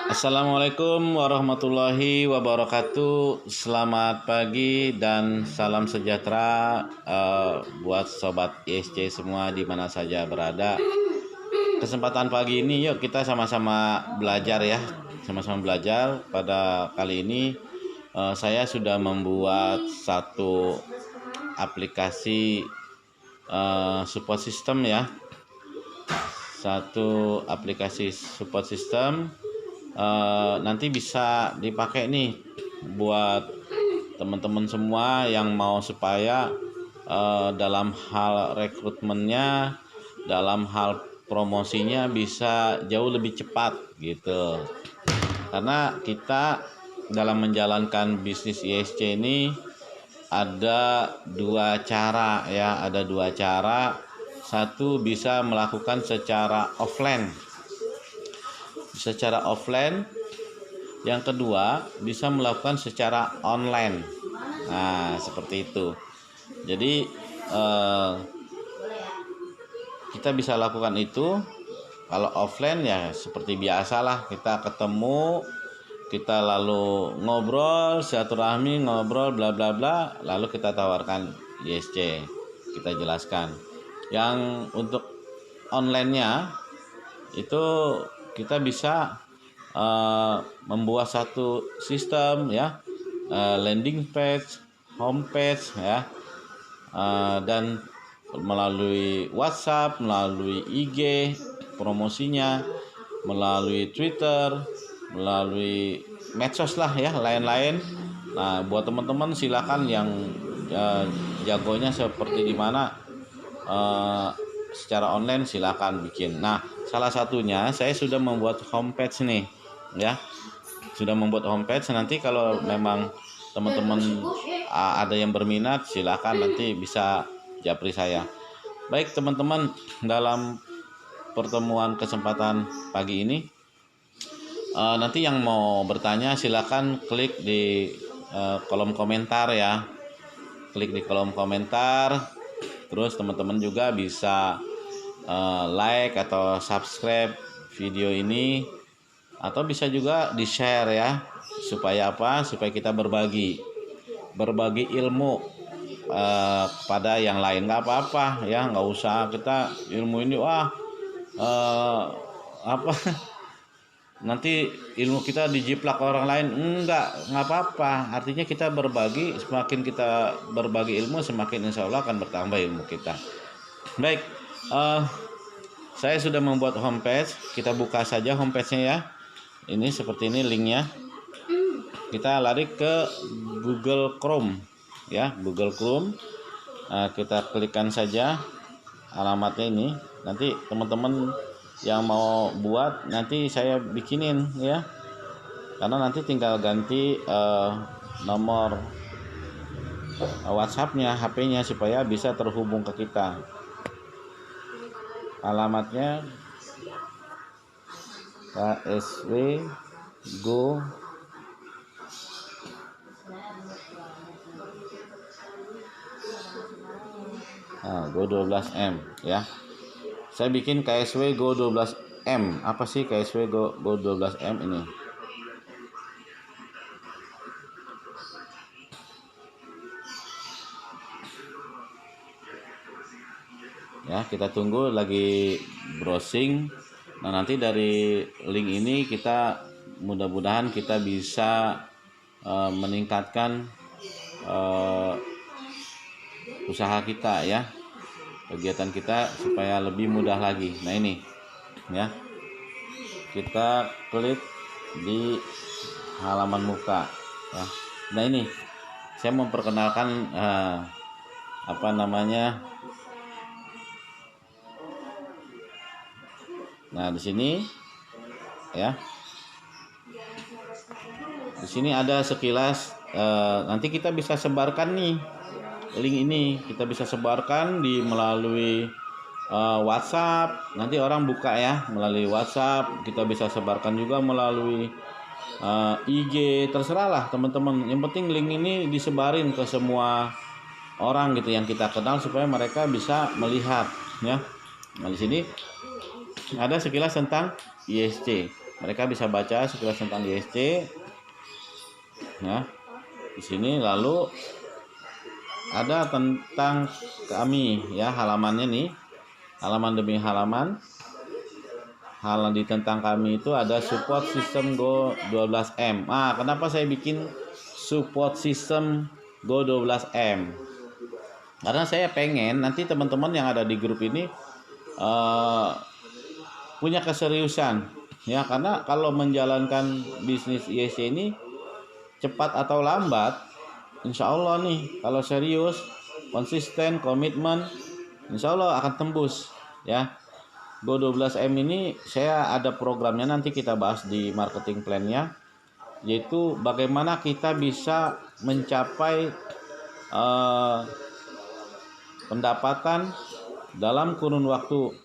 Assalamualaikum warahmatullahi wabarakatuh. Selamat pagi dan salam sejahtera buat sobat ISC semua di mana saja berada. Kesempatan pagi ini yuk kita sama-sama belajar ya. Sama-sama belajar. Pada kali ini saya sudah membuat satu aplikasi support system ya. Satu aplikasi support system nanti bisa dipakai nih buat teman-teman semua yang mau supaya dalam hal rekrutmennya, dalam hal promosinya bisa jauh lebih cepat gitu. Karena kita dalam menjalankan bisnis ISC ini ada dua cara ya, ada dua cara. Satu bisa melakukan secara offline, yang kedua bisa melakukan secara online. Nah seperti itu. Jadi kita bisa lakukan itu. Kalau offline ya seperti biasalah, kita ketemu, kita lalu ngobrol, silaturahmi, ngobrol bla bla bla, lalu kita tawarkan ISC, kita jelaskan. Yang untuk online-nya itu kita bisa membuat satu sistem ya, landing page, home page ya, dan melalui WhatsApp, melalui IG promosinya, melalui Twitter, melalui medsos lah ya, lain-lain. Nah buat teman-teman silakan yang jagonya seperti di mana secara online silakan bikin. Nah salah satunya saya sudah membuat homepage nih ya, sudah membuat homepage. Nanti kalau memang teman-teman ada yang berminat silakan nanti bisa japri saya. Baik teman-teman, dalam pertemuan kesempatan pagi ini nanti yang mau bertanya silakan klik di kolom komentar ya, klik di kolom komentar. Terus teman-teman juga bisa like atau subscribe video ini, atau bisa juga di share ya, supaya apa? Supaya kita berbagi ilmu pada yang lain. Nggak apa-apa ya, nggak usah kita ilmu ini apa nanti ilmu kita dijiplak orang lain. Nggak apa-apa. Artinya kita berbagi, semakin kita berbagi ilmu semakin insya Allah akan bertambah ilmu kita. Baik, saya sudah membuat homepage. Kita buka saja homepage-nya ya. Ini seperti ini linknya. Kita lari ke Google Chrome ya, Google Chrome. Kita klikkan saja alamatnya ini. Nanti teman-teman yang mau buat nanti saya bikinin ya, karena nanti tinggal ganti nomor WhatsApp-nya, HP-nya supaya bisa terhubung ke kita. Alamatnya KSW Go Go 12M ya. Saya bikin KSW Go 12M. Apa sih KSW Go 12M ini? Ya, kita tunggu lagi browsing. Nah, nanti dari link ini kita mudah-mudahan kita bisa meningkatkan usaha kita ya, kegiatan kita supaya lebih mudah lagi. Nah ini ya, kita klik di halaman muka ya. Nah ini saya memperkenalkan apa namanya. Nah di sini ya, di sini ada sekilas. Nanti kita bisa sebarkan nih link ini, kita bisa sebarkan di melalui WhatsApp. Nanti orang buka ya melalui WhatsApp. Kita bisa sebarkan juga melalui IG, terserah lah teman-teman. Yang penting link ini disebarin ke semua orang gitu yang kita kenal supaya mereka bisa melihat ya. Nah di sini ada sekilas tentang ISC. mereka bisa baca sekilas tentang ISC. Nah, di sini lalu ada tentang kami ya, halamannya nih, halaman demi halaman. Hal di tentang kami itu ada support system Go 12M. Kenapa saya bikin support system Go 12M? Karena saya pengen nanti teman-teman yang ada di grup ini punya keseriusan ya, karena kalau menjalankan bisnis ISC ini cepat atau lambat, insya Allah nih kalau serius, konsisten, komitmen, insya Allah akan tembus ya. Go 12M ini saya ada programnya, nanti kita bahas di marketing plan-nya, yaitu bagaimana kita bisa mencapai pendapatan dalam kurun waktu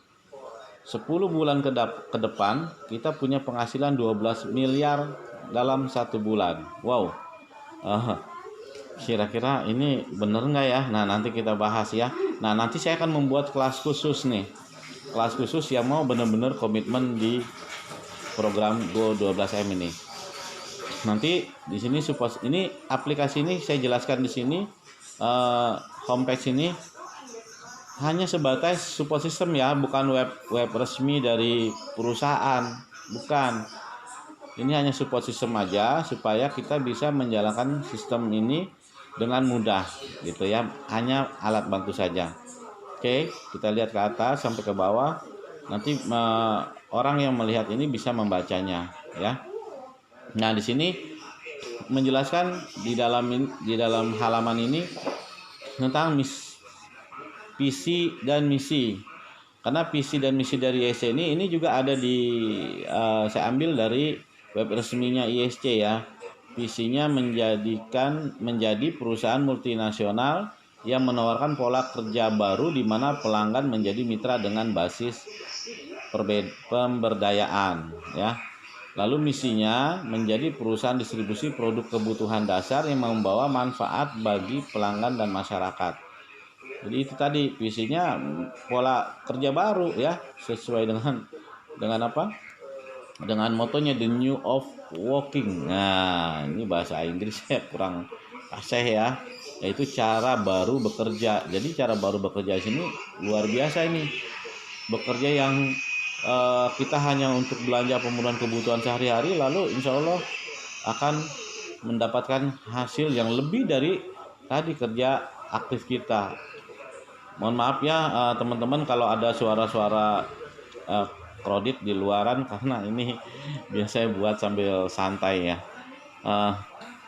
10 bulan ke depan, kita punya penghasilan 12 miliar dalam 1 bulan. Wow, kira-kira ini bener nggak ya? Nah, nanti kita bahas ya. Nah, nanti saya akan membuat kelas khusus nih, kelas khusus yang mau benar-benar komitmen di program Go 12M ini. Nanti di sini support ini, aplikasi ini saya jelaskan di sini, homepage ini hanya sebatas support system ya, bukan web resmi dari perusahaan, bukan. Ini hanya support system aja supaya kita bisa menjalankan sistem ini dengan mudah gitu ya, hanya alat bantu saja. Oke, kita lihat ke atas sampai ke bawah. Nanti orang yang melihat ini bisa membacanya ya. Nah, di sini menjelaskan di dalam halaman ini tentang visi dan misi. Karena visi dan misi dari ISC ini juga ada di saya ambil dari web resminya ISC ya. Visinya menjadi perusahaan multinasional yang menawarkan pola kerja baru di mana pelanggan menjadi mitra dengan basis pemberdayaan ya. Lalu misinya menjadi perusahaan distribusi produk kebutuhan dasar yang membawa manfaat bagi pelanggan dan masyarakat. Jadi itu tadi visinya, pola kerja baru ya, sesuai dengan apa? Dengan motonya The New of Working. Nah, ini bahasa Inggris ya kurang fasih ya. Yaitu cara baru bekerja. Jadi cara baru bekerja di sini luar biasa ini. Bekerja yang kita hanya untuk belanja pemenuhan kebutuhan sehari-hari, lalu insya Allah akan mendapatkan hasil yang lebih dari tadi kerja aktif kita. Mohon maaf ya teman-teman kalau ada suara-suara kredit di luaran, karena ini biasanya buat sambil santai ya.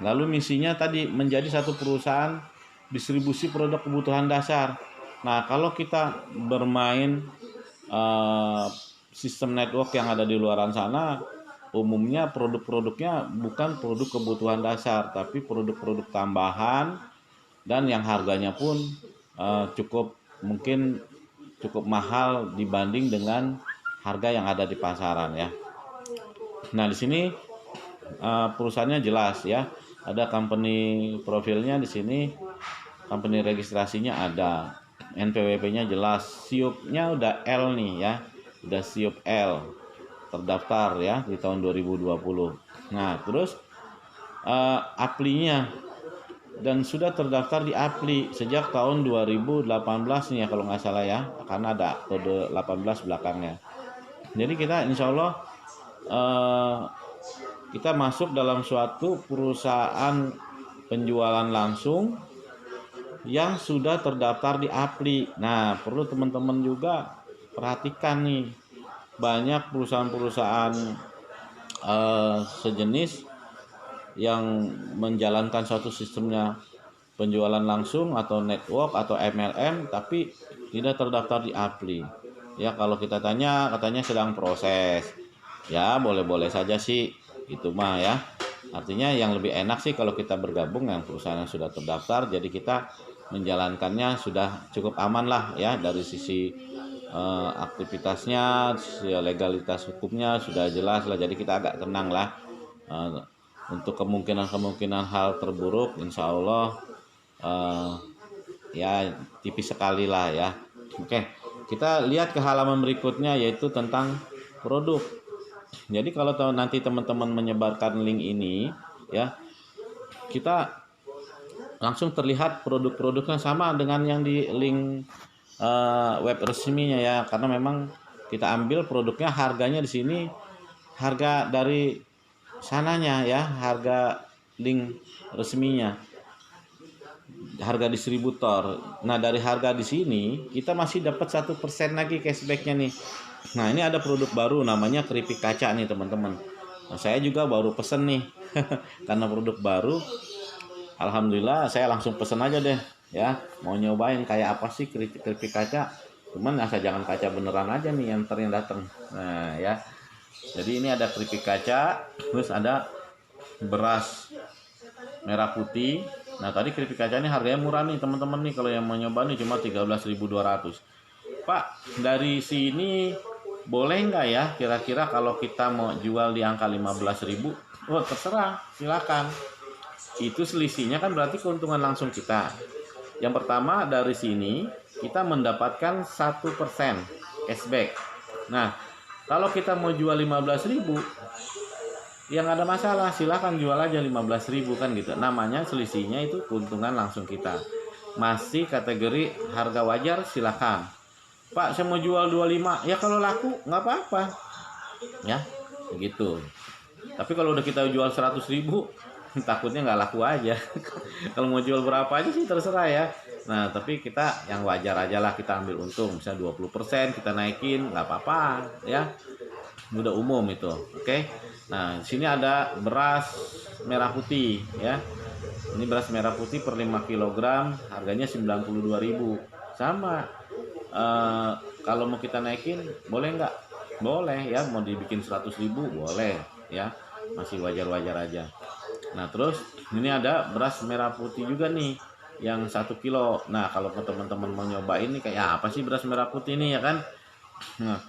Lalu misinya tadi menjadi satu perusahaan distribusi produk kebutuhan dasar. Nah, kalau kita bermain sistem network yang ada di luaran sana, umumnya produk-produknya bukan produk kebutuhan dasar, tapi produk-produk tambahan dan yang harganya pun mungkin cukup mahal dibanding dengan harga yang ada di pasaran ya. Nah, di sini perusahaannya jelas ya. Ada company profilnya di sini, company registrasinya ada, NPWP-nya jelas, SIUP-nya udah L nih ya. Udah SIUP L, terdaftar ya di tahun 2020. Nah, terus aplinya dan sudah terdaftar di Apli sejak tahun 2018 nih ya kalau nggak salah ya, karena ada kode 18 belakangnya. Jadi kita insya Allah kita masuk dalam suatu perusahaan penjualan langsung yang sudah terdaftar di Apli. Nah, perlu teman-teman juga perhatikan nih, banyak perusahaan-perusahaan sejenis yang menjalankan suatu sistemnya penjualan langsung atau network atau MLM tapi tidak terdaftar di Apli. Ya, kalau kita tanya katanya sedang proses. Ya, boleh-boleh saja sih itu mah ya. Artinya yang lebih enak sih kalau kita bergabung yang perusahaan yang sudah terdaftar, jadi kita menjalankannya sudah cukup aman lah ya, dari sisi aktivitasnya, legalitas hukumnya sudah jelas lah, jadi kita agak tenang lah. Untuk kemungkinan hal terburuk insya Allah ya tipis sekali lah ya. Oke, kita lihat ke halaman berikutnya yaitu tentang produk. Jadi kalau nanti teman-teman menyebarkan link ini ya, kita langsung terlihat produk-produknya sama dengan yang di link web resminya ya, karena memang kita ambil produknya, harganya di sini harga dari sananya ya, harga link resminya, harga distributor. Nah, dari harga di sini kita masih dapat 1% lagi cashbacknya nih. Nah, ini ada produk baru namanya keripik kaca nih teman-teman. Nah, saya juga baru pesen nih karena produk baru. Alhamdulillah saya langsung pesen aja deh ya, mau nyobain kayak apa sih keripik kaca. Cuman asal jangan kaca beneran aja nih yang datang. Nah ya, jadi ini ada keripik kaca, terus ada beras merah putih. Nah tadi keripik kaca ini harganya murah nih teman-teman nih, kalau yang mau nyoba nih cuma 13.200. Pak, dari sini boleh nggak ya kira-kira kalau kita mau jual di angka 15.000? Oh terserah, silakan. Itu selisihnya kan berarti keuntungan langsung kita. Yang pertama, dari sini kita mendapatkan 1% cashback. Nah, kalau kita mau jual 15.000, ya nggak ada masalah, silahkan jual aja 15.000 kan gitu. Namanya selisihnya itu keuntungan langsung kita. Masih kategori harga wajar, silahkan. Pak, saya mau jual 25, ya kalau laku nggak apa-apa. Ya, begitu. Tapi kalau udah kita jual 100.000, takutnya nggak laku aja. Kalau mau jual berapa aja sih terserah ya. Nah tapi kita yang wajar aja lah, kita ambil untung, bisa 20% kita naikin, nggak apa-apa ya, udah umum itu. Oke. Nah di sini ada beras merah putih ya, ini beras merah putih per 5 kg harganya 92.000 sama. Kalau mau kita naikin boleh nggak? Boleh ya, mau dibikin 100.000 boleh ya, masih wajar-wajar aja. Nah terus ini ada beras merah putih juga nih yang 1 kilo. Nah kalau teman-teman mau nyobain nih kayak apa sih beras merah putih ini ya kan. Nah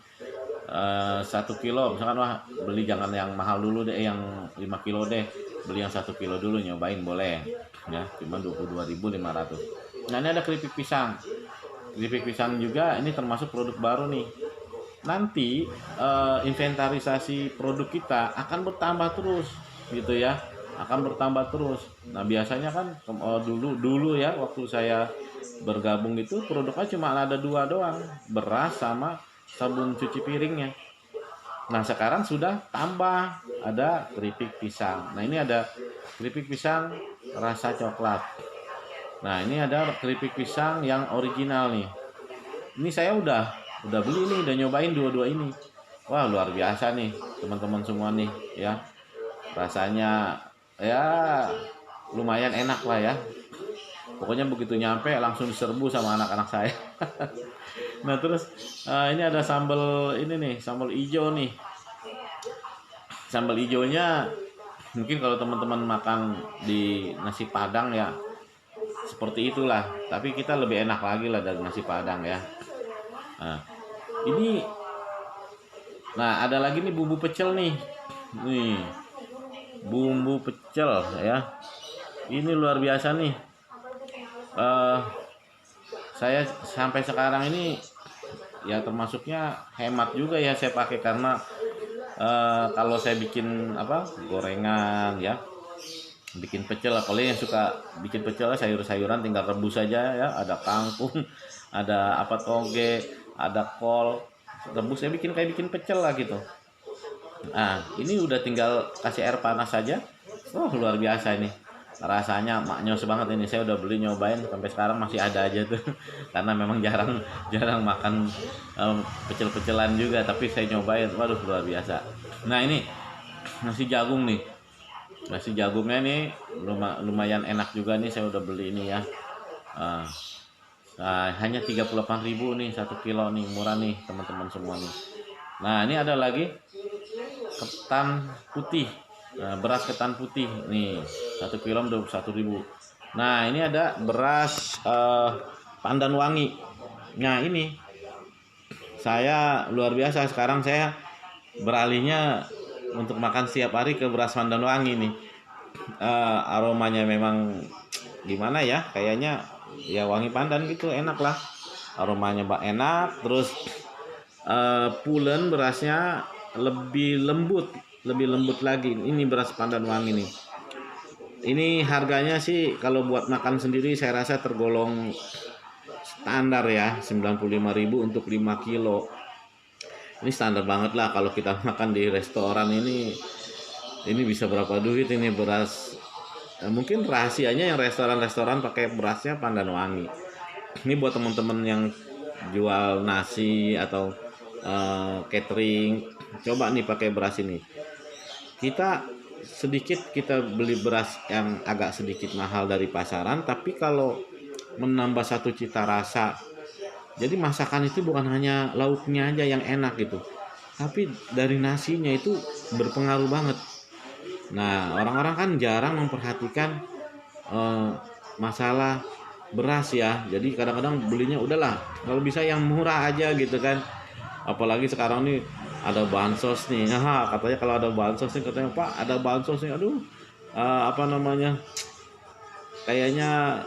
1 kilo misalkan, wah beli jangan yang mahal dulu deh, yang 5 kilo deh, beli yang 1 kilo dulu nyobain boleh ya, cuma 22.500. Nah ini ada keripik pisang. Keripik pisang juga ini termasuk produk baru nih. Nanti inventarisasi produk kita akan bertambah terus gitu ya, akan bertambah terus. Nah biasanya kan dulu ya waktu saya bergabung itu produknya cuma ada 2 doang, beras sama sabun cuci piringnya. Nah sekarang sudah tambah, ada keripik pisang. Nah ini ada keripik pisang rasa coklat. Nah ini ada keripik pisang yang original nih. Ini saya udah beli nih, udah nyobain dua-dua ini. Wah luar biasa nih teman-teman semua nih ya. Rasanya ya lumayan enak lah ya. Pokoknya begitu nyampe langsung diserbu sama anak-anak saya. Nah terus ini ada sambal ini nih, sambal hijau nih. Sambal hijaunya mungkin kalau teman-teman makan di nasi padang ya seperti itulah, tapi kita lebih enak lagi lah dari nasi padang ya. Nah ini, nah ada lagi nih bumbu pecel nih, bumbu pecel ya, ini luar biasa nih. Saya sampai sekarang ini ya termasuknya hemat juga ya saya pakai, karena kalau saya bikin gorengan ya, bikin pecel, apalagi yang suka bikin pecel sayur-sayuran tinggal rebus saja ya, ada kangkung, ada toge, ada kol, rebus saya bikin kayak bikin pecel lah gitu. Nah ini udah tinggal kasih air panas saja. Luar biasa ini rasanya, maknyos banget ini. Saya udah beli nyobain sampai sekarang masih ada aja tuh karena memang jarang makan pecel-pecelan juga, tapi saya nyobain, waduh luar biasa. Nah ini nasi jagung nih, nasi jagungnya nih lumayan enak juga nih, saya udah beli ini ya. Hanya 38.000 nih 1 kilo nih, murah nih teman-teman semua nih. Nah ini ada lagi ketan putih, beras ketan putih nih 1 kilo 21.000. Nah ini ada beras pandan wangi. Nah ini saya luar biasa, sekarang saya beralihnya untuk makan setiap hari ke beras pandan wangi nih. Aromanya memang gimana ya, kayaknya ya wangi pandan gitu, enak lah aromanya, enak. Terus pulen berasnya lebih lembut lagi. Ini beras Pandan Wangi nih. Ini harganya sih kalau buat makan sendiri saya rasa tergolong standar ya, 95.000 untuk 5 kilo. Ini standar banget lah kalau kita makan di restoran ini. Ini bisa berapa duit ini beras? Mungkin rahasianya yang restoran-restoran pakai berasnya Pandan Wangi. Ini buat teman-teman yang jual nasi atau catering, coba nih pakai beras ini. Kita beli beras yang agak sedikit mahal dari pasaran, tapi kalau menambah satu cita rasa, jadi masakan itu bukan hanya lauknya aja yang enak gitu, tapi dari nasinya itu berpengaruh banget. Nah, orang-orang kan jarang memperhatikan eh, masalah beras ya. Jadi kadang-kadang belinya udahlah, kalau bisa yang murah aja gitu kan. Apalagi sekarang nih ada bansos nih. Katanya kalau ada bansos nih, katanya Pak ada bansos nih. Aduh, apa namanya? Kayaknya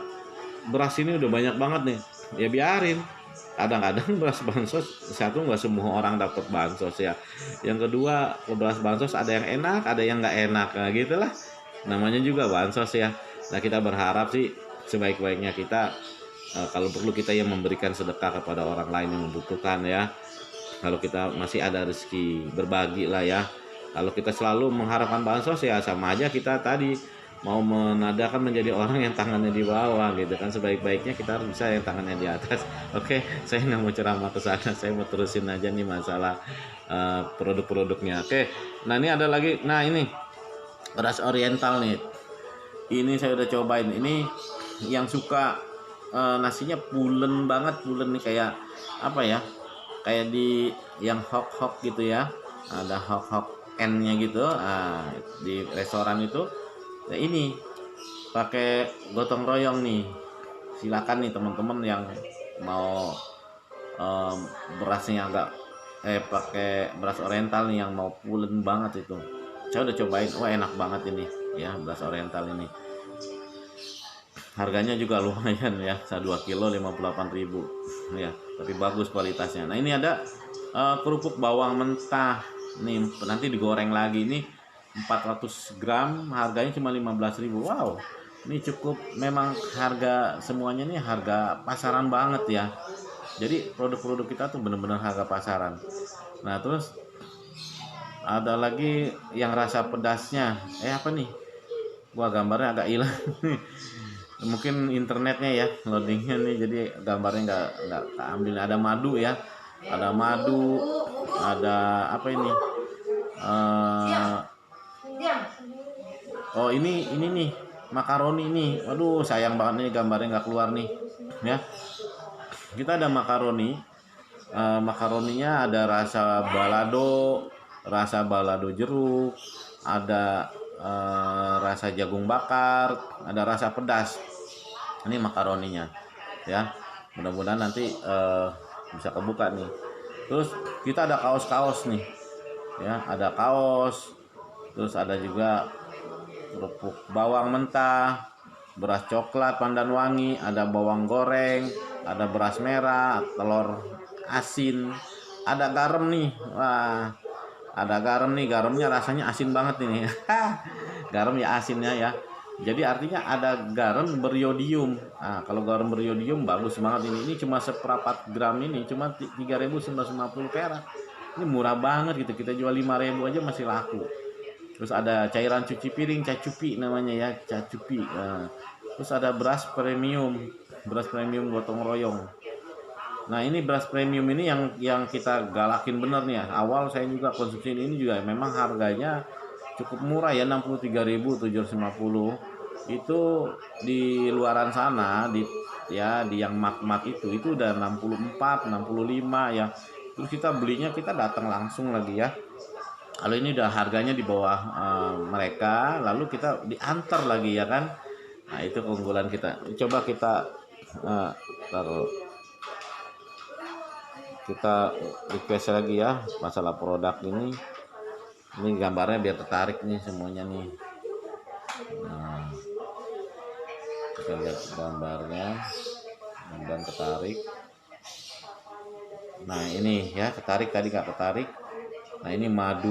beras ini udah banyak banget nih. Ya biarin. Kadang-kadang beras bansos satu nggak semua orang dapat bansos ya. Yang kedua, beras bansos ada yang enak, ada yang nggak enak. Nah, gitulah. Namanya juga bansos ya. Nah, kita berharap sih sebaik-baiknya kita kalau perlu kita yang memberikan sedekah kepada orang lain yang membutuhkan ya. Kalau kita masih ada rezeki, berbagi lah ya. Kalau kita selalu mengharapkan bansos ya sama aja kita tadi mau menadakan menjadi orang yang tangannya di bawah gitu kan. Sebaik-baiknya kita harus bisa yang tangannya di atas. Oke, saya nggak mau ceramah ke sana, saya mau terusin aja nih masalah produk-produknya. Oke, nah ini ada lagi, nah ini beras oriental nih. Ini saya udah cobain. Ini yang suka nasinya pulen banget, pulen nih kayak apa ya? Kayak di yang hok-hok gitu ya. Ada hok-hok N-nya gitu. Di restoran itu. Nah, ini pakai gotong royong nih. Silakan nih teman-teman yang mau berasnya agak pakai beras oriental nih yang mau pulen banget itu. Saya udah cobain, wah enak banget ini ya beras oriental ini. Harganya juga lumayan ya, 2 kilo 58.000 ya, tapi bagus kualitasnya. Nah ini ada kerupuk bawang mentah nih, nanti digoreng lagi. Ini 400 gram harganya cuma 15.000. Wow, ini cukup, memang harga semuanya nih harga pasaran banget ya. Jadi produk-produk kita tuh bener-bener harga pasaran. Nah terus ada lagi yang rasa pedasnya, apa nih, gua gambarnya agak hilang. Mungkin internetnya ya loadingnya nih, jadi gambarnya nggak keambil. Ada madu ya, ada madu, ada apa ini, oh ini nih makaroni nih. Aduh sayang banget nih gambarnya nggak keluar nih ya. Kita ada makaroni, makaroninya ada rasa balado jeruk, ada rasa jagung bakar, ada rasa pedas. Ini makaroninya ya, mudah-mudahan nanti bisa kebuka nih. Terus kita ada kaos-kaos nih ya, ada kaos. Terus ada juga kerupuk bawang mentah, beras coklat Pandan Wangi, ada bawang goreng, ada beras merah, telur asin, ada garam nih. Wah, ada garam nih, garamnya rasanya asin banget ini. Garam ya asinnya ya. Jadi artinya ada garam beriodium. Nah, kalau garam beriodium bagus banget ini. Ini cuma seperempat gram ini cuma 3.950 perak. Ini murah banget gitu. Kita jual 5.000 aja masih laku. Terus ada cairan cuci piring, cacupi namanya ya, cacupi. Nah, terus ada beras premium gotong royong. Nah ini beras premium ini yang kita galakin bener nih ya. Awal saya juga konsumsi ini juga memang harganya cukup murah ya, 63.750. Itu di luaran sana di yang mak itu udah 64, 65 ya. Terus kita belinya, kita datang langsung lagi ya. Kalau ini udah harganya di bawah mereka, lalu kita diantar lagi ya kan. Nah itu keunggulan kita. Coba kita taruh, kita request lagi ya masalah produk ini. Ini gambarnya biar tertarik nih semuanya nih. Nah, kita lihat gambarnya dan tertarik. Nah ini ya, ketarik tadi gak ketarik. Nah ini madunya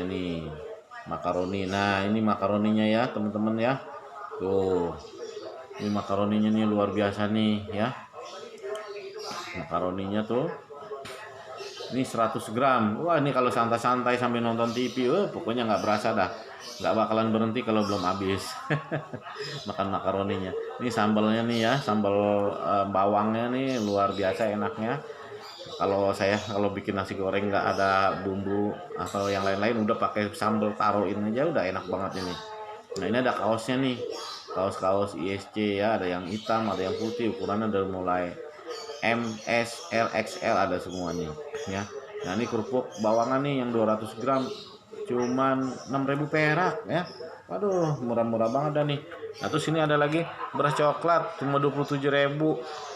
nih, makaroni. Nah ini makaroninya ya teman-teman ya. Tuh, ini makaroninya nih luar biasa nih ya. Makaroninya tuh ini 100 gram. Wah ini kalau santai-santai sambil nonton TV, pokoknya nggak berasa dah. Nggak bakalan berhenti kalau belum habis makan makaroninya. Ini sambalnya nih ya, sambal bawangnya nih luar biasa enaknya. Kalau bikin nasi goreng nggak ada bumbu atau yang lain-lain, udah pakai sambal taruhin aja udah enak banget ini. Nah ini ada kaosnya nih, kaos ISC ya, ada yang hitam, ada yang putih, ukurannya dari mulai M, S, L, XL ada semuanya ya. Nah ini kerupuk bawangan nih yang 200 gram cuman 6.000 perak ya. Waduh murah-murah banget dah nih. Nah terus ini ada lagi beras coklat cuma 27.000.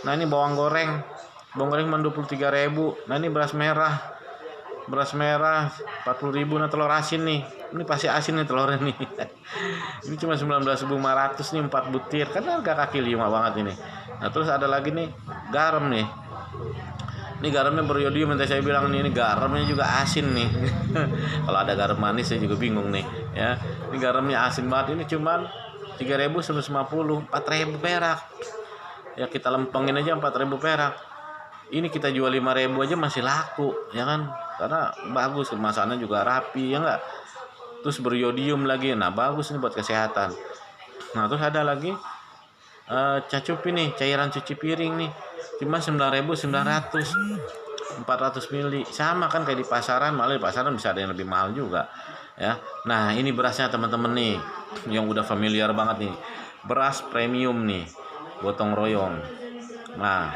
Nah ini bawang goreng cuma 23.000. Nah ini beras merah 40.000. Nah telur asin nih, ini pasti asin nih telurnya nih. Ini cuma 19.500 nih 4 butir, kan harga kaki 5 banget ini. Nah terus ada lagi nih garam nih. Ini garamnya beriodium, yang saya bilang nih, ini garamnya juga asin nih. Kalau ada garam manis saya juga bingung nih ya. Ini garamnya asin banget, ini cuman 3.150, 4.000 perak. Ya kita lempengin aja 4.000 perak. Ini kita jual 5.000 aja masih laku ya kan, karena bagus, kemasannya juga rapi ya enggak. Terus beriodium lagi, nah bagus nih buat kesehatan. Nah terus ada lagi cacup ini, cairan cuci piring nih, cuma 9.900, 400 mili, sama kan kayak di pasaran, malah di pasaran bisa ada yang lebih mahal juga ya. Nah ini berasnya teman-teman nih, yang udah familiar banget nih, beras premium nih, gotong royong. Nah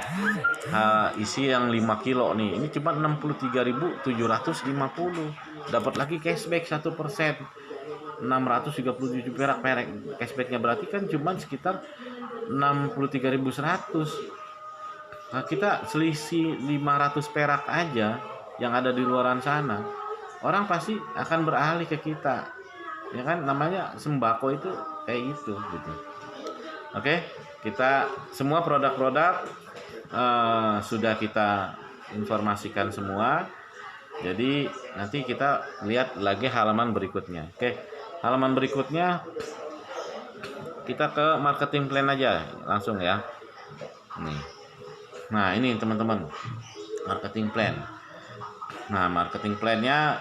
isi yang 5 kilo nih, ini cuma 63.750, dapat lagi cashback 1%, 637 perak cashbacknya, berarti kan cuma sekitar 63.100. Nah kita selisih 500 perak aja yang ada di luaran sana, orang pasti akan beralih ke kita ya kan, namanya sembako itu kayak gitu. Oke, kita semua produk-produk sudah kita informasikan semua. Jadi nanti kita lihat lagi halaman berikutnya. Oke, halaman berikutnya kita ke marketing plan aja langsung ya. Nih. Nah ini teman-teman, marketing plan. Nah marketing plannya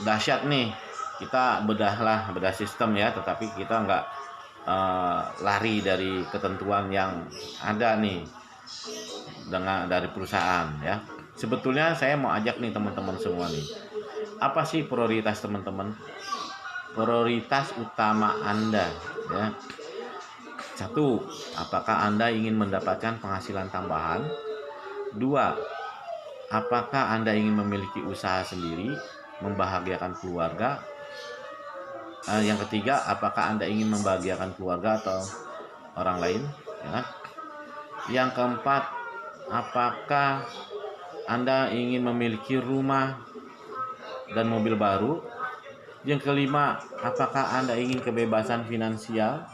dahsyat nih. Kita bedah sistem ya, tetapi kita nggak lari dari ketentuan yang ada nih dari perusahaan ya. Sebetulnya saya mau ajak nih teman-teman semua nih, apa sih prioritas teman-teman, prioritas utama Anda ya. 1, apakah Anda ingin mendapatkan penghasilan tambahan? 2, apakah Anda ingin memiliki usaha sendiri, membahagiakan keluarga? Yang ketiga, apakah Anda ingin membahagiakan keluarga atau orang lain? Ya. Yang keempat, apakah Anda ingin memiliki rumah dan mobil baru? Yang kelima, apakah Anda ingin kebebasan finansial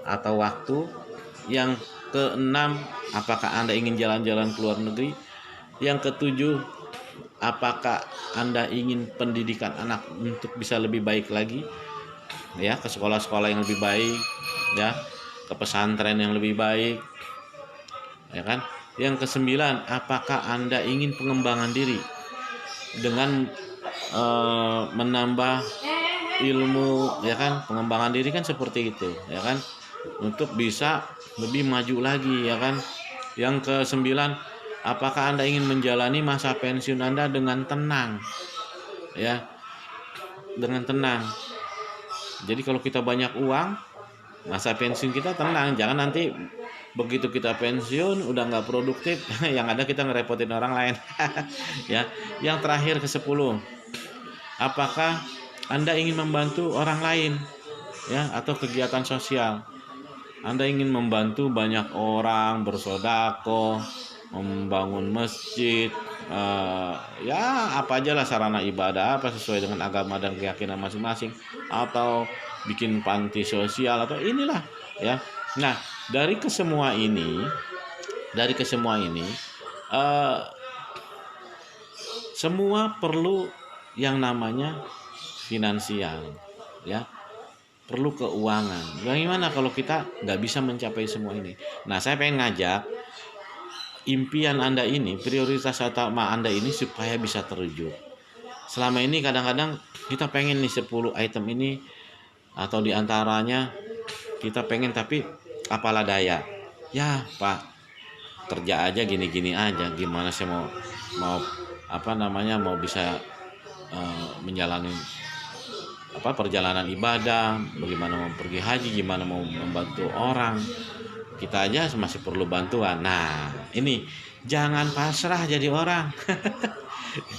atau waktu? Yang keenam, apakah Anda ingin jalan-jalan ke luar negeri? Yang ketujuh, apakah Anda ingin pendidikan anak untuk bisa lebih baik lagi ya, ke sekolah-sekolah yang lebih baik ya, ke pesantren yang lebih baik ya kan? Yang kesembilan, apakah Anda ingin pengembangan diri dengan menambah ilmu ya kan, pengembangan diri kan seperti itu ya kan, untuk bisa lebih maju lagi ya kan. Yang ke-9, apakah Anda ingin menjalani masa pensiun Anda dengan tenang ya, dengan tenang. Jadi kalau kita banyak uang, masa pensiun kita tenang, jangan nanti begitu kita pensiun udah nggak produktif yang ada kita ngerepotin orang lain ya. Yang terakhir ke-10, apakah Anda ingin membantu orang lain ya, atau kegiatan sosial. Anda ingin membantu banyak orang, bersedekah, membangun masjid, ya apa aja lah sarana ibadah apa sesuai dengan agama dan keyakinan masing-masing, atau bikin panti sosial atau inilah ya. Nah dari kesemua ini semua perlu yang namanya finansial, ya, perlu keuangan. Bagaimana kalau kita nggak bisa mencapai semua ini? Nah, saya pengen ngajak impian Anda ini, prioritas utama Anda ini supaya bisa terwujud. Selama ini kadang-kadang kita pengen nih 10 item ini, atau diantaranya kita pengen, tapi apalah daya. Ya Pak, kerja aja gini-gini aja, gimana saya mau mau bisa menjalani perjalanan ibadah, bagaimana mau pergi haji, gimana mau membantu orang, kita aja masih perlu bantuan. Nah, ini jangan pasrah jadi orang.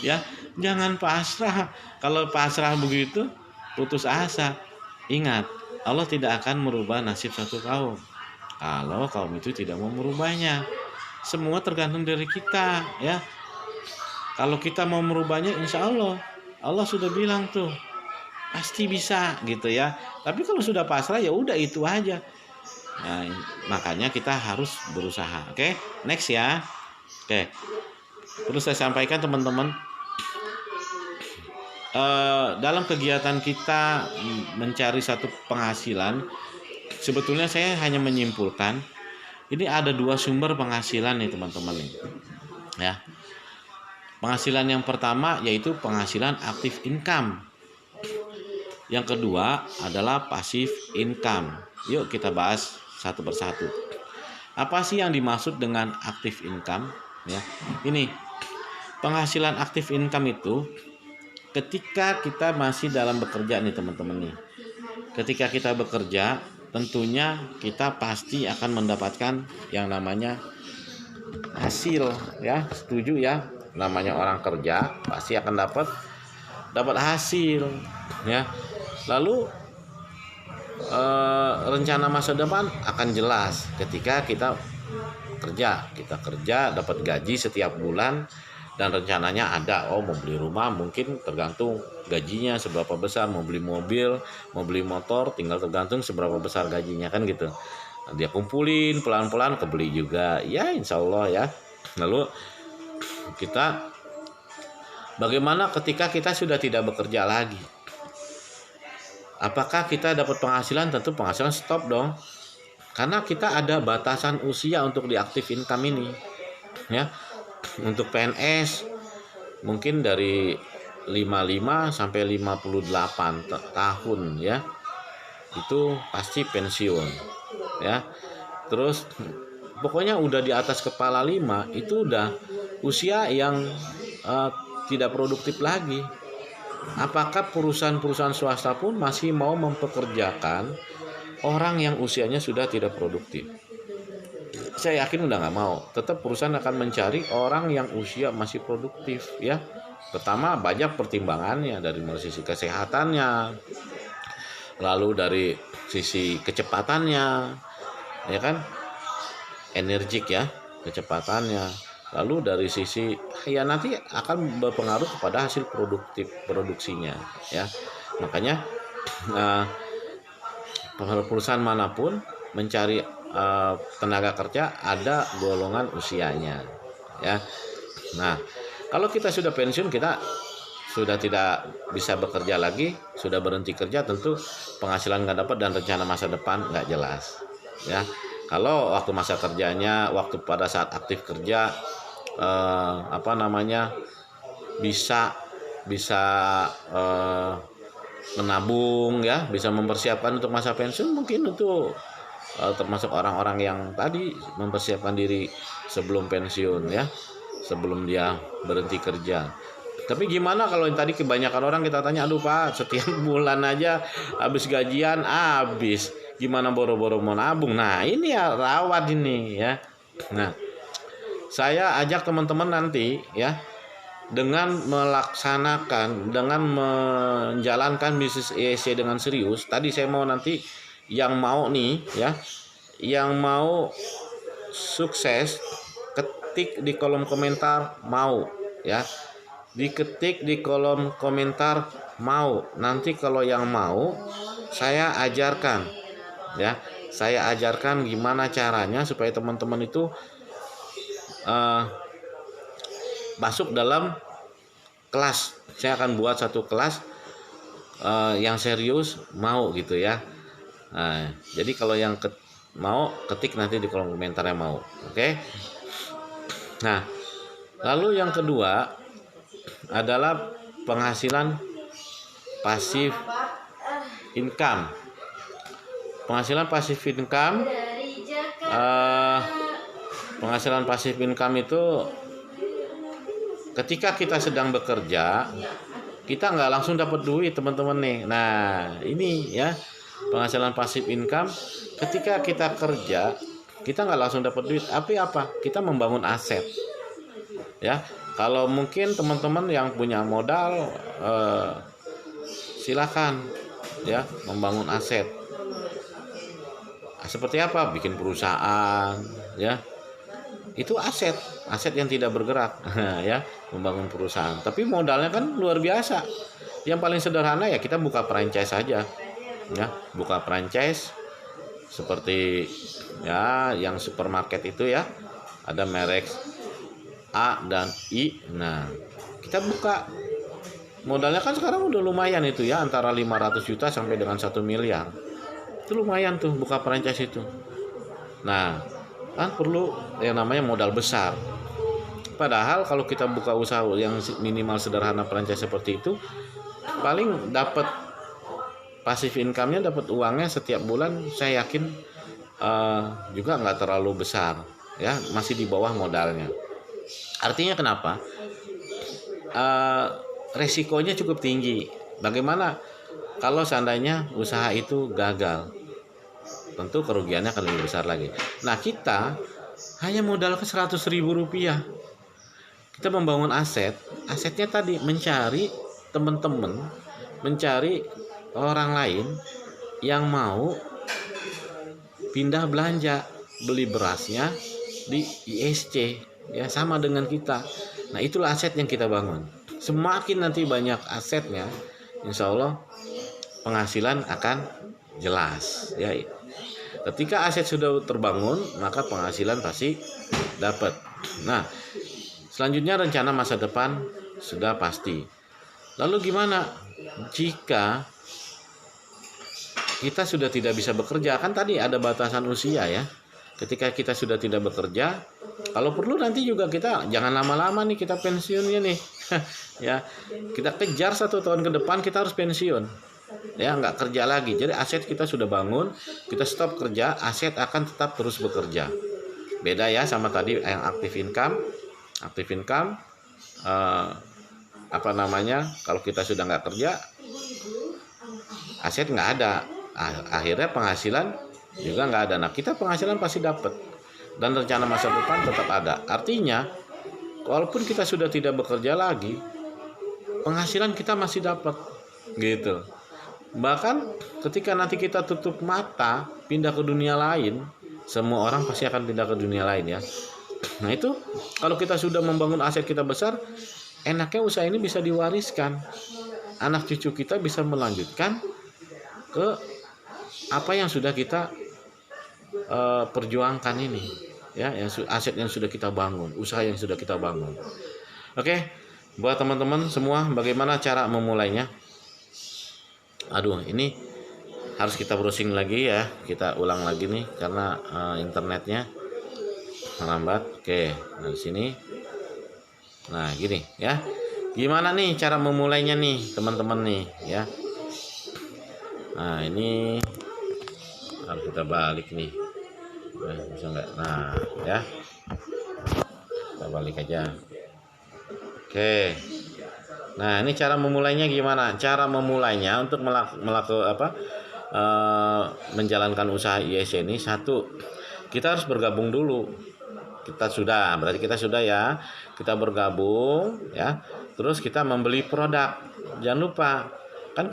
Ya, jangan pasrah. Kalau pasrah begitu, putus asa. Ingat, Allah tidak akan merubah nasib satu kaum kalau kaum itu tidak mau merubahnya. Semua tergantung dari kita, ya. Kalau kita mau merubahnya, insya Allah sudah bilang tuh pasti bisa gitu ya. Tapi kalau sudah pasrah ya udah itu aja. Nah, makanya kita harus berusaha. Oke, next ya. Oke, terus saya sampaikan teman-teman, dalam kegiatan kita mencari satu penghasilan, sebetulnya saya hanya menyimpulkan ini ada 2 sumber penghasilan nih teman-teman nih, ya. Penghasilan yang pertama yaitu penghasilan aktif income. Yang kedua adalah passive income. Yuk kita bahas satu persatu. Apa sih yang dimaksud dengan active income? Ya, ini penghasilan aktif income itu ketika kita masih dalam bekerja nih teman-teman nih. Ketika kita bekerja, tentunya kita pasti akan mendapatkan yang namanya hasil, ya. Setuju ya? Namanya orang kerja pasti akan dapat hasil, ya. Lalu rencana masa depan akan jelas ketika kita kerja dapat gaji setiap bulan, dan rencananya ada mau beli rumah, mungkin tergantung gajinya seberapa besar, mau beli mobil, mau beli motor, tinggal tergantung seberapa besar gajinya, kan gitu. Dia kumpulin pelan-pelan kebeli juga ya, insya Allah ya. Lalu kita bagaimana ketika kita sudah tidak bekerja lagi? Apakah kita dapat penghasilan? Tentu penghasilan stop dong. Karena kita ada batasan usia untuk di active income ini, ya. Untuk PNS mungkin dari 55 sampai 58 tahun, ya. Itu pasti pensiun, ya. Terus pokoknya udah di atas kepala 5 itu udah usia yang tidak produktif lagi. Apakah perusahaan-perusahaan swasta pun masih mau mempekerjakan orang yang usianya sudah tidak produktif? Saya yakin udah nggak mau. Tetap perusahaan akan mencari orang yang usia masih produktif, ya. Pertama, banyak pertimbangannya, dari sisi kesehatannya, lalu dari sisi kecepatannya, ya kan, energik ya kecepatannya. Lalu dari sisi ya nanti akan berpengaruh kepada hasil produksinya, ya. Makanya perusahaan manapun mencari tenaga kerja ada golongan usianya, ya. Nah, kalau kita sudah pensiun, kita sudah tidak bisa bekerja lagi, sudah berhenti kerja, tentu penghasilan nggak dapat dan rencana masa depan nggak jelas, ya. Kalau waktu masa kerjanya, waktu pada saat aktif kerja, bisa menabung, ya, bisa mempersiapkan untuk masa pensiun, mungkin itu termasuk orang-orang yang tadi mempersiapkan diri sebelum pensiun, ya, sebelum dia berhenti kerja. Tapi gimana kalau yang tadi kebanyakan orang kita tanya, aduh Pak, setiap bulan aja habis gajian habis, gimana boro-boro mau nabung? Nah ini ya rawat ini, ya. Nah, saya ajak teman-teman nanti, ya, dengan menjalankan bisnis ESC dengan serius. Tadi saya mau nanti yang mau nih, ya, yang mau sukses, ketik di kolom komentar mau, ya, diketik di kolom komentar mau. Nanti kalau yang mau saya ajarkan, ya, saya ajarkan gimana caranya supaya teman-teman itu masuk dalam kelas, saya akan buat satu kelas yang serius, mau gitu ya. Nah, jadi kalau yang mau, ketik nanti di kolom komentar yang mau. Oke. Nah, lalu yang kedua adalah penghasilan pasif income. Penghasilan pasif income, penghasilan pasif income itu ketika kita sedang bekerja, kita nggak langsung dapat duit, teman-teman nih. Nah, ini ya, penghasilan pasif income, ketika kita kerja, kita nggak langsung dapat duit, tapi apa? Kita membangun aset. Ya, kalau mungkin teman-teman yang punya modal, silakan ya membangun aset. Seperti apa? Bikin perusahaan, ya. Itu aset yang tidak bergerak ya, membangun perusahaan. Tapi modalnya kan luar biasa. Yang paling sederhana ya kita buka franchise saja, ya, buka franchise seperti ya yang supermarket itu ya, ada merek A dan I. Nah, kita buka, modalnya kan sekarang udah lumayan itu ya, antara 500 juta sampai dengan 1 miliar. Itu lumayan tuh buka franchise itu. Nah, kan perlu yang namanya modal besar. Padahal kalau kita buka usaha yang minimal sederhana franchise seperti itu, paling dapat pasif income-nya, dapat uangnya setiap bulan, saya yakin juga nggak terlalu besar ya, masih di bawah modalnya. Artinya kenapa? Resikonya cukup tinggi. Bagaimana kalau seandainya usaha itu gagal? Tentu kerugiannya akan lebih besar lagi. Nah, kita hanya modal ke 100.000 rupiah. Kita membangun asetnya tadi mencari teman-teman, mencari orang lain yang mau pindah belanja, beli berasnya di ISC, ya sama dengan kita. Nah, itulah aset yang kita bangun. Semakin nanti banyak asetnya, insya Allah penghasilan akan jelas ya. Ketika aset sudah terbangun, maka penghasilan pasti dapat. Nah, selanjutnya rencana masa depan sudah pasti. Lalu gimana jika kita sudah tidak bisa bekerja? Kan tadi ada batasan usia ya. Ketika kita sudah tidak bekerja, kalau perlu nanti juga kita jangan lama-lama nih kita pensiunnya nih. Ya, kita kejar 1 tahun ke depan kita harus pensiun. Ya, nggak kerja lagi. Jadi aset kita sudah bangun, kita stop kerja, aset akan tetap terus bekerja. Beda ya sama tadi yang aktif income. Aktif income kalau kita sudah nggak kerja, aset nggak ada, akhirnya penghasilan juga nggak ada. Nah, kita penghasilan pasti dapat dan rencana masa depan tetap ada. Artinya walaupun kita sudah tidak bekerja lagi, penghasilan kita masih dapat gitu. Bahkan ketika nanti kita tutup mata pindah ke dunia lain, semua orang pasti akan pindah ke dunia lain ya. Nah, itu kalau kita sudah membangun aset kita besar, enaknya usaha ini bisa diwariskan. Anak cucu kita bisa melanjutkan ke apa yang sudah kita perjuangkan ini ya, yang aset yang sudah kita bangun, usaha yang sudah kita bangun. Oke, buat teman-teman semua, bagaimana cara memulainya? Aduh, ini harus kita browsing lagi ya, kita ulang lagi nih karena internetnya lambat. Oke, nah di sini. Nah, gini ya. Gimana nih cara memulainya nih, teman-teman nih ya. Nah, ini harus kita balik nih. Bisa nggak? Nah, ya. Kita balik aja. Oke. Nah, ini cara memulainya gimana? Cara memulainya untuk menjalankan usaha ISC ini, satu, kita harus bergabung dulu. Berarti kita sudah ya. Kita bergabung ya. Terus kita membeli produk. Jangan lupa, kan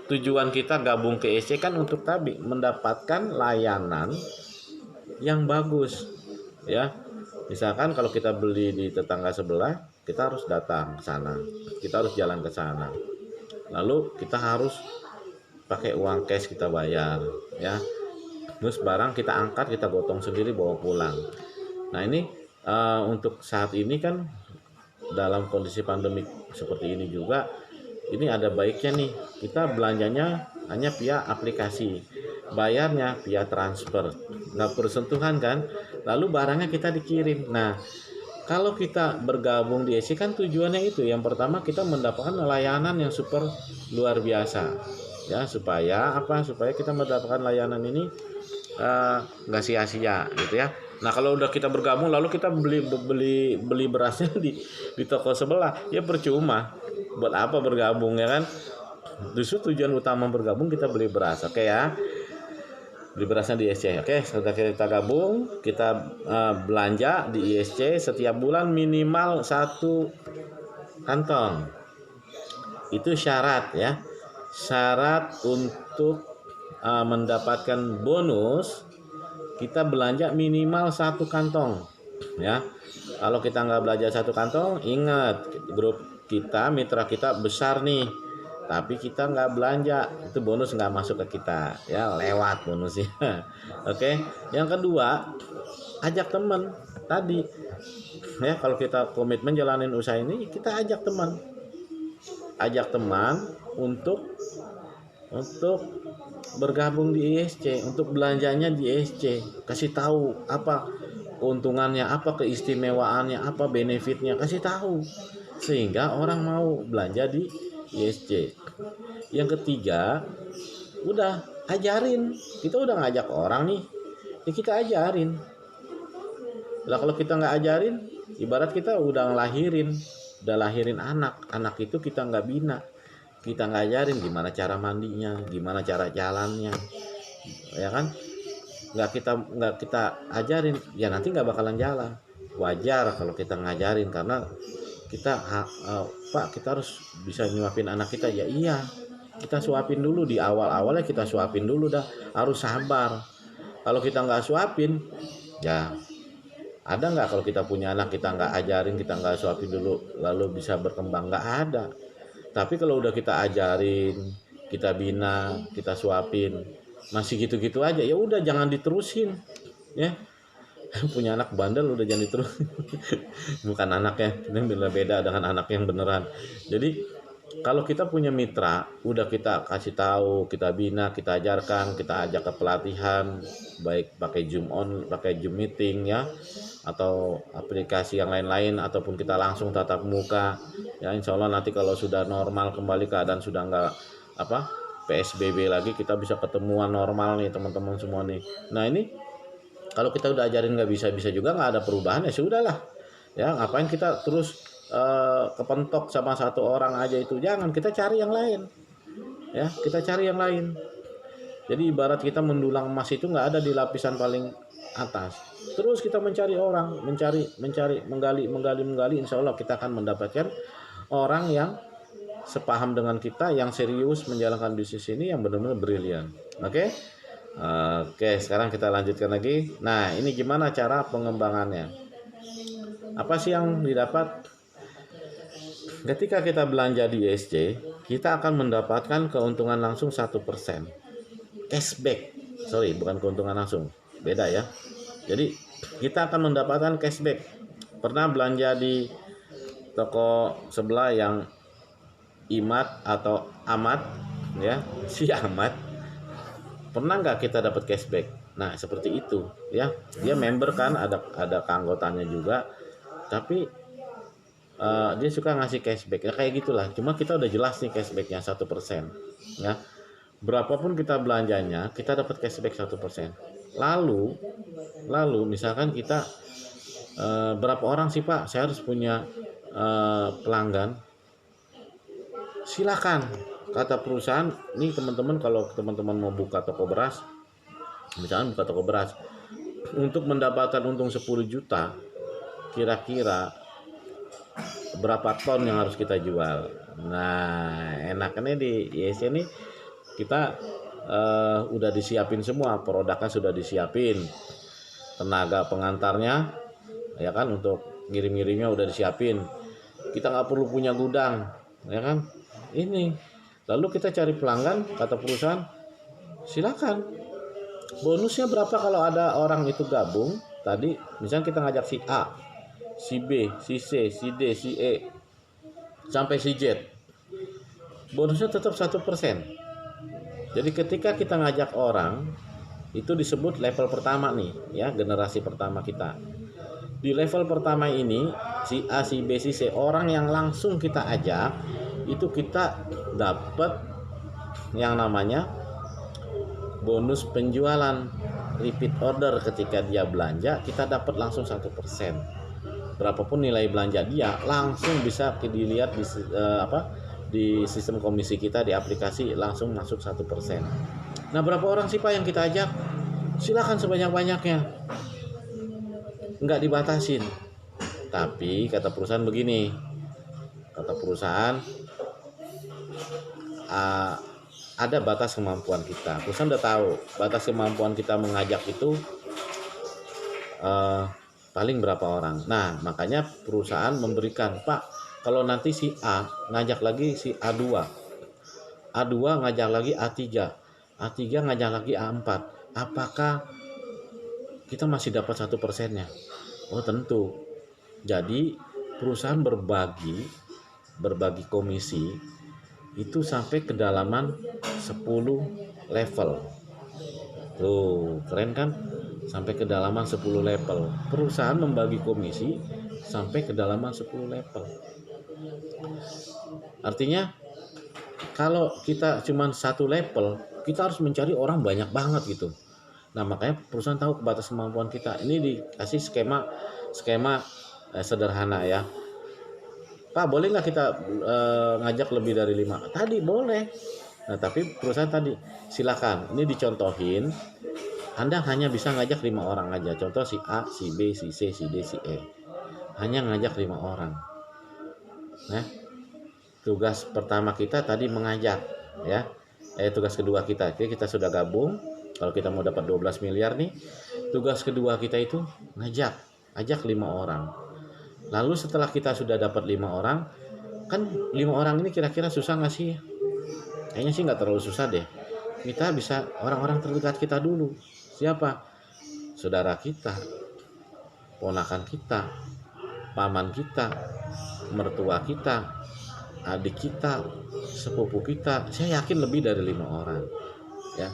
tujuan kita gabung ke ISC kan untuk tadi mendapatkan layanan yang bagus ya. Misalkan kalau kita beli di tetangga sebelah, kita harus datang ke sana, kita harus jalan ke sana, lalu kita harus pakai uang cash kita bayar ya. Terus barang kita angkat, kita gotong sendiri bawa pulang. Nah, ini untuk saat ini kan dalam kondisi pandemi seperti ini juga, ini ada baiknya nih kita belanjanya hanya via aplikasi, bayarnya via transfer, nggak bersentuhan kan, lalu barangnya kita dikirim. Nah, kalau kita bergabung di ESC kan tujuannya itu, yang pertama kita mendapatkan layanan yang super luar biasa, ya, supaya apa, supaya kita mendapatkan layanan ini nggak sia-sia gitu ya. Nah, kalau udah kita bergabung lalu kita beli berasnya di toko sebelah, ya percuma. Buat apa bergabung, ya kan? Justru tujuan utama bergabung kita beli beras, oke ya. Beli berasnya di ISC, oke. Setelah kita gabung, kita belanja di ISC setiap bulan minimal 1 kantong. Itu syarat ya. Syarat untuk mendapatkan bonus, kita belanja minimal 1 kantong ya. Kalau kita nggak belanja 1 kantong, ingat, grup kita, mitra kita besar nih, tapi kita nggak belanja, itu bonus nggak masuk ke kita ya, lewat bonusnya. Oke. Yang kedua, ajak teman tadi ya. Kalau kita komitmen jalanin usaha ini, kita ajak teman untuk bergabung di ISC, untuk belanjanya di ISC, kasih tahu apa keuntungannya, apa keistimewaannya, apa benefitnya, kasih tahu sehingga orang mau belanja di ISC. Yang ketiga, udah ajarin, kita udah ngajak orang nih, ya kita ajarin lah. Kalau kita nggak ajarin, ibarat kita udah lahirin anak itu kita nggak bina, kita nggak ajarin gimana cara mandinya, gimana cara jalannya, ya kan? Nggak kita ajarin, ya nanti nggak bakalan jalan. Wajar kalau kita ngajarin, karena kita Pak, kita harus bisa nyuapin anak kita. Ya iya, kita suapin dulu di awalnya, kita suapin dulu dah, harus sabar. Kalau kita nggak suapin, ya ada nggak kalau kita punya anak kita nggak ajarin, kita nggak suapin dulu lalu bisa berkembang? Nggak ada. Tapi kalau udah kita ajarin, kita bina, kita suapin, masih gitu-gitu aja, ya udah jangan diterusin ya. Punya anak bandel udah jangan diterusin. Bukan anaknya, ini beda dengan anak yang beneran. Jadi kalau kita punya mitra, udah kita kasih tahu, kita bina, kita ajarkan, kita ajak ke pelatihan, baik pakai Zoom meeting ya, atau aplikasi yang lain-lain, ataupun kita langsung tatap muka ya. Insya Allah nanti kalau sudah normal kembali, keadaan sudah nggak PSBB lagi, kita bisa ketemuan normal nih teman-teman semua nih. Nah, ini kalau kita udah ajarin nggak bisa juga, nggak ada perubahan, ya sudahlah ya. Ngapain kita terus kepentok sama satu orang aja, itu jangan, kita cari yang lain ya, kita cari yang lain. Jadi ibarat kita mendulang emas itu nggak ada di lapisan paling atas, terus kita mencari orang, menggali, insya Allah kita akan mendapatkan orang yang sepaham dengan kita, yang serius menjalankan bisnis ini, yang benar-benar brilian. Oke, sekarang kita lanjutkan lagi. Nah, ini gimana cara pengembangannya? Apa sih yang didapat? Ketika kita belanja di ISC, kita akan mendapatkan keuntungan langsung 1% cashback. Sorry, bukan keuntungan langsung, beda ya. Jadi kita akan mendapatkan cashback. Pernah belanja di toko sebelah yang Imat atau Amat ya, si Amat, pernah nggak kita dapat cashback? Nah, seperti itu ya. Dia member kan, ada keanggotaannya juga, tapi dia suka ngasih cashback ya, kayak gitulah. Cuma kita udah jelas nih cashbacknya 1% ya. Berapapun kita belanjanya, kita dapat cashback 1%. Lalu misalkan kita berapa orang sih Pak saya harus punya pelanggan? Silakan, kata perusahaan nih teman-teman, kalau teman-teman mau buka toko beras, misalkan buka toko beras, untuk mendapatkan untung 10 juta, kira-kira berapa ton yang harus kita jual? Nah, enaknya di ISC ini kita udah disiapin semua, produknya sudah disiapin, tenaga pengantarnya ya kan, untuk ngirim-ngirimnya udah disiapin, kita nggak perlu punya gudang ya kan. Ini lalu kita cari pelanggan, kata perusahaan silakan, bonusnya berapa kalau ada orang itu gabung tadi. Misalnya kita ngajak si A, si B, si C, si D, si E, sampai si Z. Bonusnya tetap 1%. Jadi ketika kita ngajak orang, itu disebut level pertama nih, ya, generasi pertama kita. Di level pertama ini, si A, si B, si C, orang yang langsung kita ajak, itu kita dapat yang namanya bonus penjualan, repeat order. Ketika dia belanja, kita dapat langsung 1%. Berapapun nilai belanja dia, langsung bisa dilihat di sistem komisi kita di aplikasi, langsung masuk 1%. Nah, berapa orang sih Pak yang kita ajak? Silakan sebanyak-banyaknya, nggak dibatasin. Tapi kata perusahaan begini, kata perusahaan ada batas kemampuan kita. Perusahaan udah tahu batas kemampuan kita mengajak itu paling berapa orang. Nah, makanya perusahaan memberikan, Pak, kalau nanti si A ngajak lagi si A2, A2 ngajak lagi A3, A3 ngajak lagi A4, apakah kita masih dapat 1%-nya? Oh, tentu. Jadi perusahaan berbagi komisi itu sampai kedalaman 10 level. Tuh, keren kan? Sampai kedalaman 10 level. Perusahaan membagi komisi sampai kedalaman 10 level. Artinya kalau kita cuma 1 level, kita harus mencari orang banyak banget gitu. Nah, makanya perusahaan tahu batas kemampuan kita. Ini dikasih skema sederhana ya. Pak, boleh nggak kita ngajak lebih dari 5? Tadi boleh. Nah, tapi perusahaan tadi silakan. Ini dicontohin. Anda hanya bisa ngajak 5 orang aja. Contoh si A, si B, si C, si D, si E. Hanya ngajak 5 orang. Nah, tugas pertama kita tadi mengajak, ya. Tugas kedua kita. Oke, kita sudah gabung. Kalau kita mau dapat 12 miliar nih, tugas kedua kita itu ajak 5 orang. Lalu setelah kita sudah dapat 5 orang, kan 5 orang ini kira-kira susah nggak sih? Kayaknya sih nggak terlalu susah deh. Kita bisa orang-orang terdekat kita dulu. Siapa? Saudara kita, ponakan kita, paman kita, mertua kita, adik kita, sepupu kita. Saya yakin lebih dari 5 orang. Ya,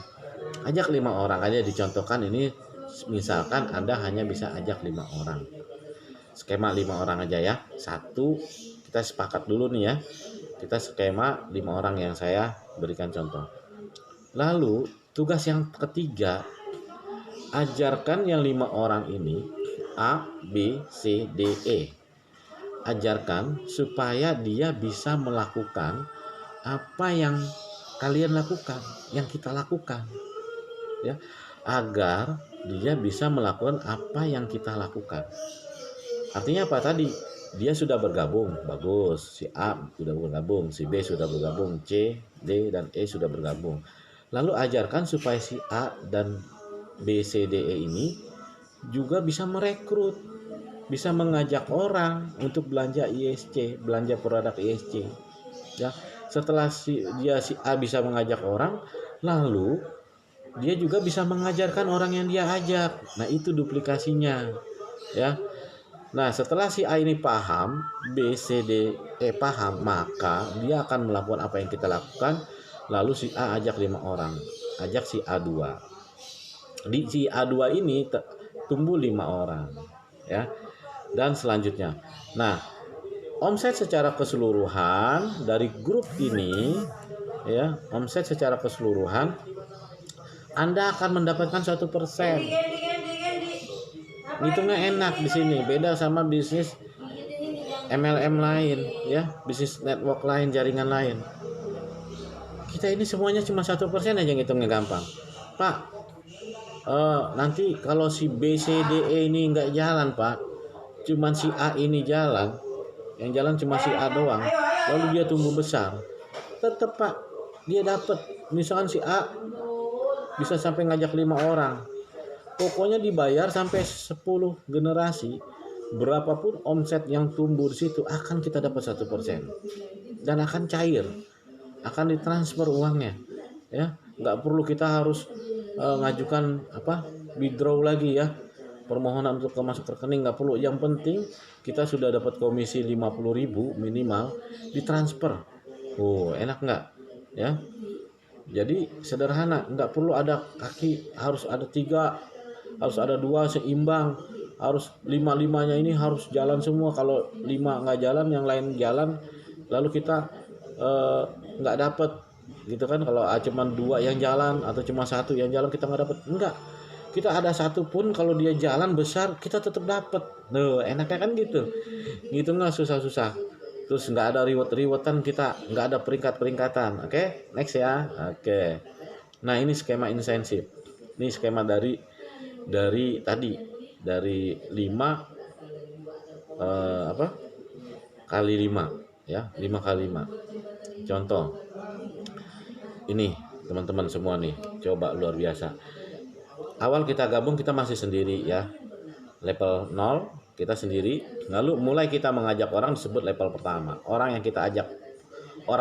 ajak 5 orang aja. Dicontohkan ini, misalkan Anda hanya bisa ajak 5 orang. Skema 5 orang aja ya. 1, kita sepakat dulu nih ya. Kita skema 5 orang yang saya berikan contoh. Lalu tugas yang ketiga, ajarkan yang 5 orang ini A, B, C, D, E. Ajarkan supaya dia bisa melakukan apa yang kalian lakukan, yang kita lakukan, ya, agar dia bisa melakukan apa yang kita lakukan. Artinya apa tadi? Dia sudah bergabung, bagus. Si A sudah bergabung, si B sudah bergabung, C, D, dan E sudah bergabung. Lalu ajarkan supaya si A dan B, C, D, E ini juga bisa merekrut, bisa mengajak orang untuk belanja ISC, belanja produk ISC. Ya, setelah si A bisa mengajak orang, lalu dia juga bisa mengajarkan orang yang dia ajak. Nah, itu duplikasinya, ya. Nah, setelah si A ini paham, B, C, D, E paham, maka dia akan melakukan apa yang kita lakukan. Lalu si A ajak 5 orang, ajak si A2. Di si A2 ini tumbuh 5 orang, ya. Dan selanjutnya. Nah, omset secara keseluruhan dari grup ini, ya, omset secara keseluruhan Anda akan mendapatkan 1%. Hitungnya enak di sini, beda sama bisnis MLM lain, ya, bisnis network lain, jaringan lain. Kita ini semuanya cuma 1% aja ngitungnya gampang. Pak, nanti kalau si B, C, D, E ini nggak jalan, Pak, cuman si A ini jalan, yang jalan cuma si A doang, lalu dia tumbuh besar, tetap Pak, dia dapat. Misalkan si A bisa sampai ngajak 5 orang, pokoknya dibayar sampai 10 generasi, berapapun omset yang tumbuh di situ akan kita dapat 1%, dan akan cair, akan ditransfer uangnya, ya. Nggak perlu kita harus ngajukan withdraw lagi, ya. permohonan untuk masuk rekening nggak perlu. Yang penting kita sudah dapat komisi 50.000 minimal ditransfer. Oh, enak nggak? Ya. Jadi sederhana, nggak perlu ada kaki, harus ada 3, harus ada 2 seimbang, harus 5-5-nya ini harus jalan semua. Kalau 5 nggak jalan, yang lain jalan, lalu kita nggak dapat gitu kan. Kalau cuma 2 yang jalan atau cuma 1 yang jalan, kita nggak dapat. Enggak, kita ada 1 pun kalau dia jalan besar kita tetap dapat. Enaknya kan gitu nggak susah-susah. Terus nggak ada reward-rewardan, kita nggak ada peringkat-peringkatan. Oke, next ya. Oke. Nah, ini skema insentif. Ini skema dari tadi, dari 5 kali 5 ya, 5 kali 5. Contoh. Ini teman-teman semua nih, coba luar biasa. Awal kita gabung kita masih sendiri ya. Level 0 kita sendiri, lalu mulai kita mengajak orang disebut level pertama. Orang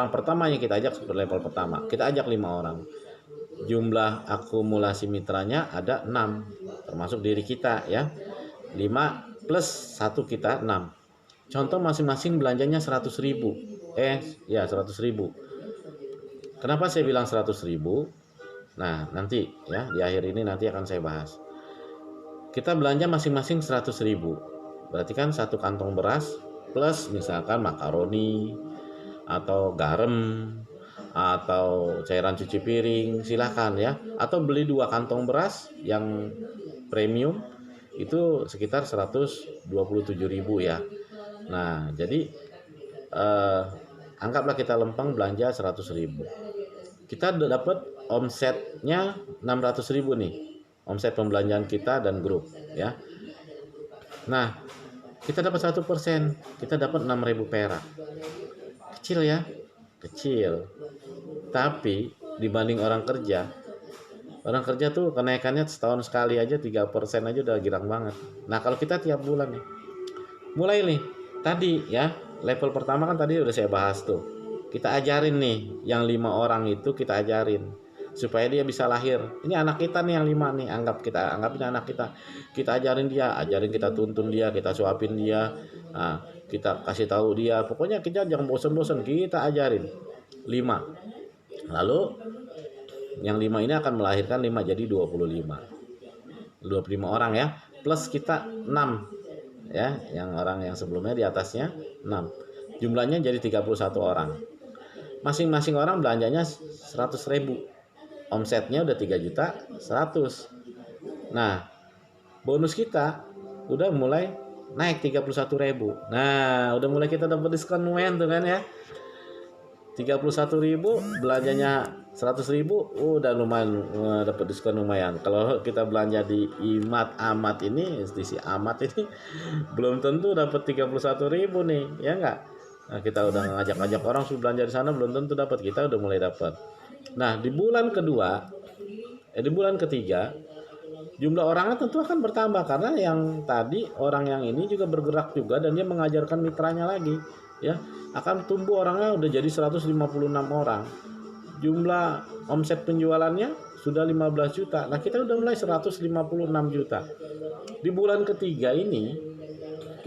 pertama yang kita ajak disebut level pertama. Kita ajak 5 orang. Jumlah akumulasi mitranya ada 6, termasuk diri kita ya. 5 plus 1 kita 6. Contoh masing-masing belanjanya 100.000. 100.000. Kenapa saya bilang 100.000? Nah, nanti ya di akhir ini nanti akan saya bahas. Kita belanja masing-masing 100.000. Berarti kan 1 kantong beras plus misalkan makaroni atau garam atau cairan cuci piring, silahkan ya. Atau beli 2 kantong beras yang premium itu sekitar 127.000 ya. Nah, jadi anggaplah kita lempeng belanja 100.000. Kita dapat omsetnya 600.000 nih. Omset pembelanjaan kita dan grup ya. Nah, kita dapat 1%, kita dapat 6.000 perak. Kecil ya, kecil. Tapi dibanding orang kerja tuh kenaikannya setahun sekali aja 3% aja udah girang banget. Nah, kalau kita tiap bulan nih, mulai nih tadi ya, level pertama kan tadi udah saya bahas tuh. Kita ajarin nih, yang 5 orang itu kita ajarin supaya dia bisa lahir. Ini anak kita nih yang 5 nih, anggapnya anak kita. Kita ajarin dia, kita tuntun dia, kita suapin dia. Nah, kita kasih tahu dia. Pokoknya kita jangan bosan-bosan, kita ajarin 5. Lalu yang 5 ini akan melahirkan 5 jadi 25 orang ya. Plus kita 6 ya, yang orang yang sebelumnya di atasnya 6. Jumlahnya jadi 31 orang. Masing-masing orang belanjanya 100.000. Omsetnya udah 3.100.000. Nah, bonus kita udah mulai naik 31.000. Nah, udah mulai kita dapat diskon lumayan tuh kan ya. 31.000 belanjanya 100.000, udah lumayan dapat diskon lumayan. Kalau kita belanja di Amat ini, di Amat ini belum tentu dapat 31.000 nih, ya enggak? Nah, kita udah ngajak-ngajak orang sudah belanja di sana, belum tentu dapat, kita udah mulai dapat. Nah, di bulan ketiga jumlah orangnya tentu akan bertambah karena yang tadi orang yang ini juga bergerak juga dan dia mengajarkan mitranya lagi ya, akan tumbuh orangnya udah jadi 156 orang. Jumlah omset penjualannya sudah 15 juta. Nah, kita udah mulai 156 juta. Di bulan ketiga ini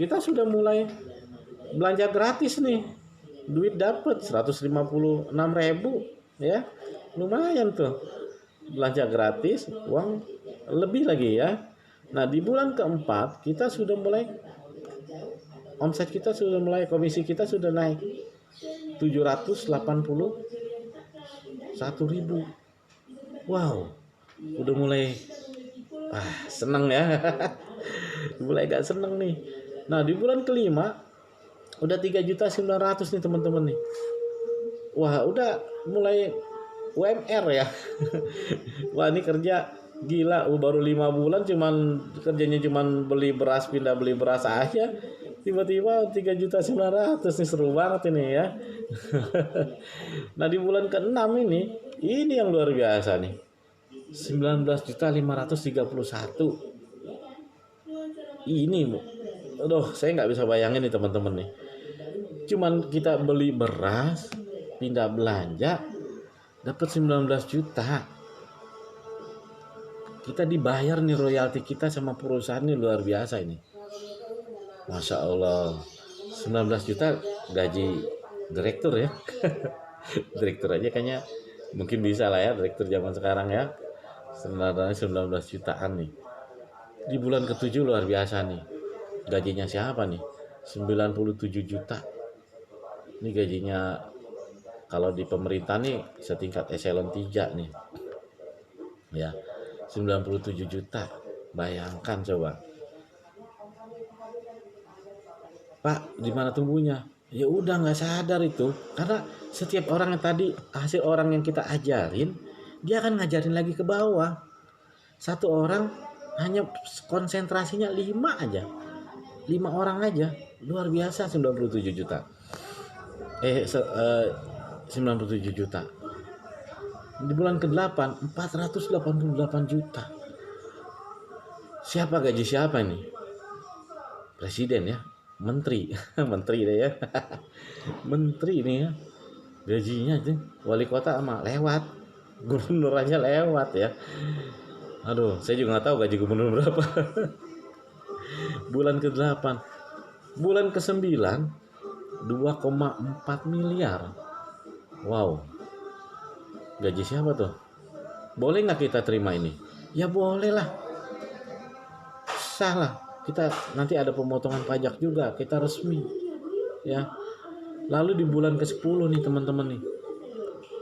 kita sudah mulai belanja gratis nih. Duit dapat 156.000 ya. Lumayan tuh. Belanja gratis, uang lebih lagi ya. Nah, di bulan keempat kita sudah mulai omset kita sudah mulai, komisi kita sudah naik 781.000. Wow, udah mulai seneng ya. Mulai gak seneng nih. Nah, di bulan kelima udah 3.900.000 nih teman-teman nih. Wah, udah mulai UMR ya. Wah, ini kerja gila, baru 5 bulan kerjanya cuman pindah beli beras aja. Tiba-tiba 3.900.000 nih, seru banget ini ya. Nah, di bulan ke-6 ini yang luar biasa nih. 19.531. Ini, aduh, saya nggak bisa bayangin nih teman-teman nih. Cuman kita beli beras, pindah belanja, dapat 19 juta. Kita dibayar nih royalti kita sama perusahaan nih, luar biasa ini. Masya Allah, 19 juta gaji direktur ya. Direktur aja kayaknya mungkin bisa lah ya, direktur zaman sekarang ya. Sebenarnya 19 jutaan nih. Di bulan ke-7 luar biasa nih. Gajinya siapa nih? 97 juta. Ini gajinya kalau di pemerintah nih setingkat eselon 3 nih. Ya, 97 juta. Bayangkan coba. Pak, di mana tumbuhnya? Ya udah nggak sadar itu. Karena setiap orang yang tadi hasil orang yang kita ajarin, dia akan ngajarin lagi ke bawah. Satu orang hanya konsentrasinya 5 aja. 5 orang aja. Luar biasa 97 juta. 97 juta. Di bulan ke-8 488 juta. Siapa gaji siapa nih? Presiden ya, menteri. Menteri deh ya. Menteri nih ya. Gajinya tuh wali kota sama lewat. Gubernur aja lewat ya. Aduh, saya juga nggak tahu gaji gubernur berapa. Bulan ke-8. Bulan ke-9 2,4 miliar. Wow. Gaji siapa tuh? Boleh nggak kita terima ini? Ya boleh lah. Sah lah. Kita nanti ada pemotongan pajak juga. Kita resmi. Ya. Lalu di bulan ke-10 nih teman-teman nih.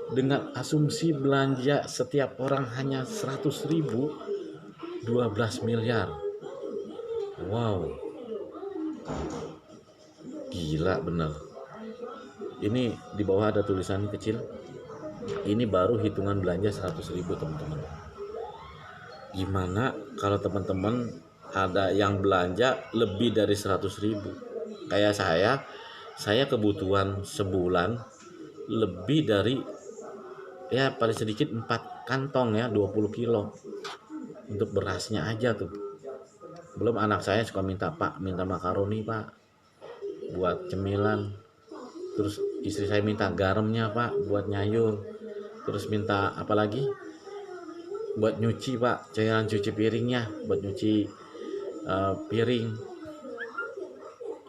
Dengan asumsi belanja setiap orang hanya 100 ribu, 12 miliar. Wow. Gila bener. Ini di bawah ada tulisan kecil. Ini baru hitungan belanja 100 ribu teman-teman. Gimana kalau teman-teman ada yang belanja lebih dari 100 ribu? Kayak saya kebutuhan sebulan lebih dari, ya paling sedikit 4 kantong ya, 20 kilo untuk berasnya aja tuh. Belum anak saya suka minta makaroni pak buat cemilan. Terus istri saya minta garamnya pak buat nyayur. Terus minta apa lagi? Buat nyuci pak, cairan cuci piringnya, buat nyuci piring.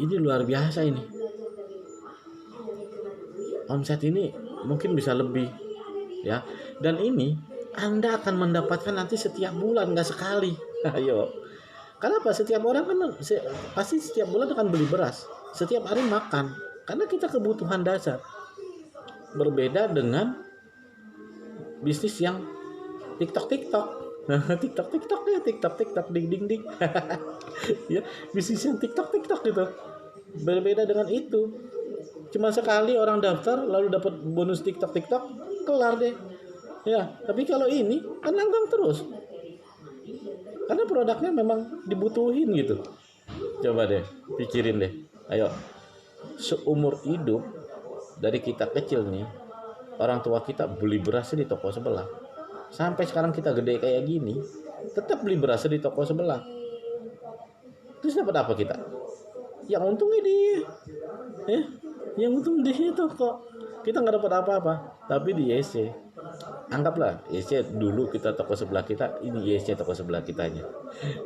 Ini luar biasa ini. Omset ini mungkin bisa lebih ya. Dan ini Anda akan mendapatkan nanti setiap bulan, nggak sekali. Ayo. Kenapa? Setiap orang kan pasti setiap bulan akan beli beras. Setiap hari makan. Karena kita kebutuhan dasar. Berbeda dengan bisnis yang TikTok. Nah, TikTok ya, TikTok ding ding ding. Ya, bisnis yang TikTok gitu. Berbeda dengan itu. Cuma sekali orang daftar lalu dapat bonus TikTok, kelar deh. Ya, tapi kalau ini kan langgang terus. Karena produknya memang dibutuhin gitu. Coba deh, pikirin deh. Ayo. Seumur hidup dari kita kecil nih, orang tua kita beli berasnya di toko sebelah. Sampai sekarang kita gede kayak gini, tetap beli berasnya di toko sebelah. Terus dapat apa kita? Yang untungnya dia. Yang untung dia toko. Kita nggak dapat apa-apa. Tapi di YC, anggaplah YC dulu kita toko sebelah kita, ini YC toko sebelah kitanya.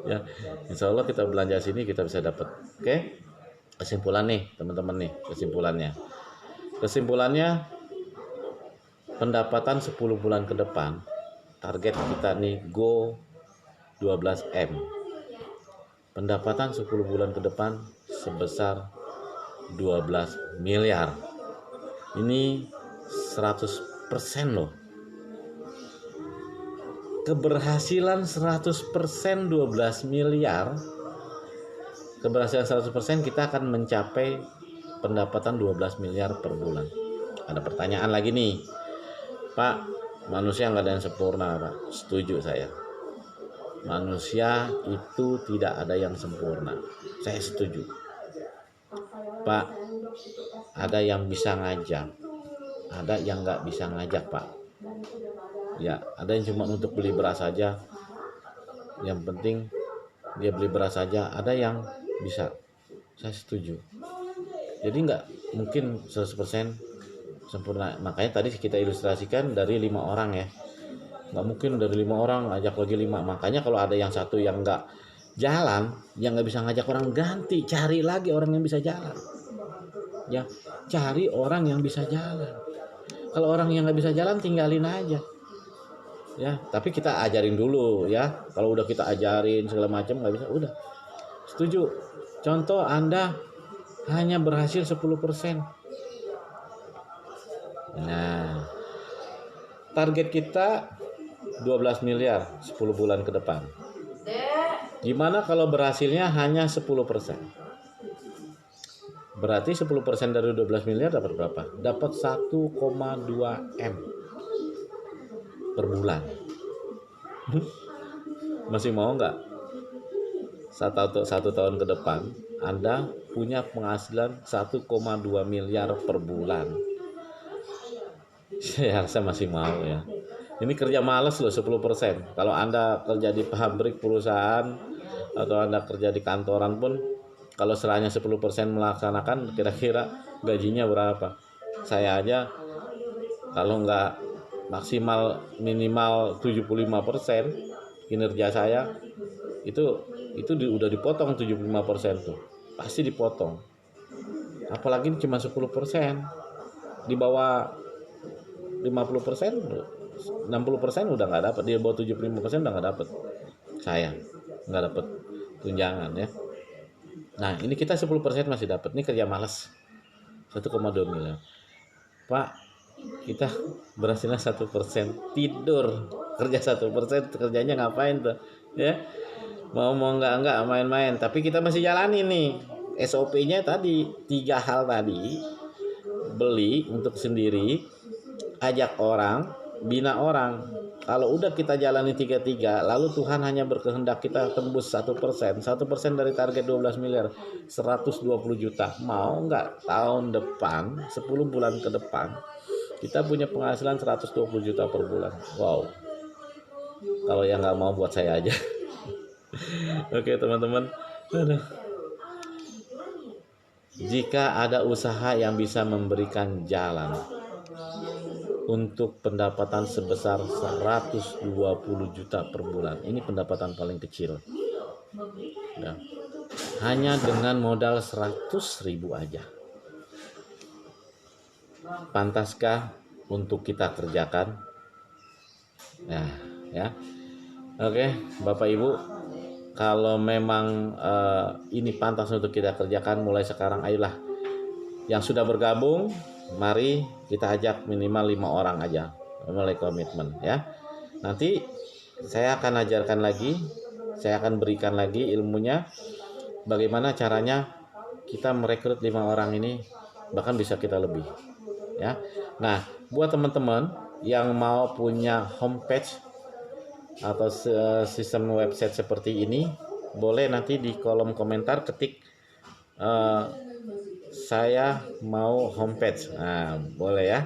Ya, insya Allah kita belanja sini kita bisa dapat. Oke? Kesimpulan nih teman-teman nih, kesimpulannya pendapatan 10 bulan ke depan target kita nih go 12M. Pendapatan 10 bulan ke depan sebesar 12 miliar. Ini 100% loh. Keberhasilan 100% 12 miliar. Keberhasilan 100% kita akan mencapai pendapatan 12 miliar per bulan. Ada pertanyaan lagi nih. Pak, manusia nggak ada yang sempurna Pak. Setuju saya. Manusia itu tidak ada yang sempurna. Saya setuju. Pak, ada yang bisa ngajak. Ada yang nggak bisa ngajak Pak. Ya, ada yang cuma untuk beli beras saja. Yang penting dia beli beras saja. Ada yang bisa. Saya setuju. Jadi nggak mungkin 100% sempurna. Makanya tadi kita ilustrasikan dari 5 orang ya. nggak mungkin dari 5 orang ajak lagi 5. Makanya kalau ada yang satu yang nggak jalan, yang nggak bisa ngajak orang, ganti, cari lagi orang yang bisa jalan. Ya, cari orang yang bisa jalan. Kalau orang yang nggak bisa jalan, tinggalin aja. Ya, tapi kita ajarin dulu ya. Kalau udah kita ajarin segala macam nggak bisa, udah. Setuju. Contoh Anda hanya berhasil 10%. Nah, target kita 12 miliar 10 bulan ke depan. Gimana kalau berhasilnya hanya 10%? Berarti 10% dari 12 miliar dapat berapa? Dapat 1,2 M per bulan. Masih mau nggak? Satu tahun ke depan Anda punya penghasilan 1,2 miliar per bulan. Saya rasa masih mau ya. Ini kerja males loh 10%. Kalau Anda kerja di pabrik perusahaan atau Anda kerja di kantoran pun, kalau serahnya 10% melaksanakan, kira-kira gajinya berapa? Saya aja kalau nggak maksimal minimal 75% kinerja saya itu udah dipotong 75% tuh. Pasti dipotong. Apalagi cuma 10%. Di bawah 50%, 60% udah nggak dapat, di bawah 75% udah nggak dapat. Saya nggak dapat tunjangan ya. Nah, ini kita 10% masih dapat. Ini kerja malas 1,2 miliar. Pak, kita berhasilnya 1%, tidur. Kerja 1%, kerjanya ngapain tuh? Ya, mau nggak main-main. Tapi kita masih jalani nih. SOP-nya tadi 3 hal tadi. Beli untuk sendiri, ajak orang, bina orang. Kalau udah kita jalani 3-3, lalu Tuhan hanya berkehendak kita tembus 1%. 1% dari target 12 miliar, 120 juta. Mau nggak tahun depan, 10 bulan ke depan, kita punya penghasilan 120 juta per bulan. Wow. Kalau yang nggak mau, buat saya aja. Oke teman-teman. Jika ada usaha yang bisa memberikan jalan untuk pendapatan sebesar 120 juta per bulan, ini pendapatan paling kecil ya. Hanya dengan modal 100.000 aja, pantaskah untuk kita kerjakan? Nah ya, oke Bapak Ibu, kalau memang ini pantas untuk kita kerjakan, mulai sekarang ayolah yang sudah bergabung, mari kita ajak minimal 5 orang aja, mulai komitmen ya. Nanti saya akan ajarkan lagi, saya akan berikan lagi ilmunya, bagaimana caranya kita merekrut 5 orang ini, bahkan bisa kita lebih ya. Nah, buat teman-teman yang mau punya homepage atau sistem website seperti ini, boleh nanti di kolom komentar ketik saya mau homepage. Nah, boleh ya,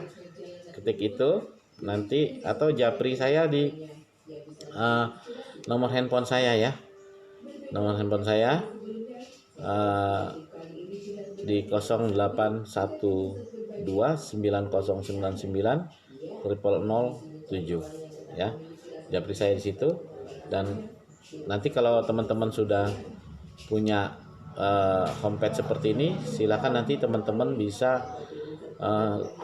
ketik itu nanti, atau japri saya di nomor handphone saya ya. Nomor handphone saya di 08129099 ya. Japri saya di situ. Dan nanti kalau teman-teman sudah punya homepage seperti ini, silakan nanti teman-teman bisa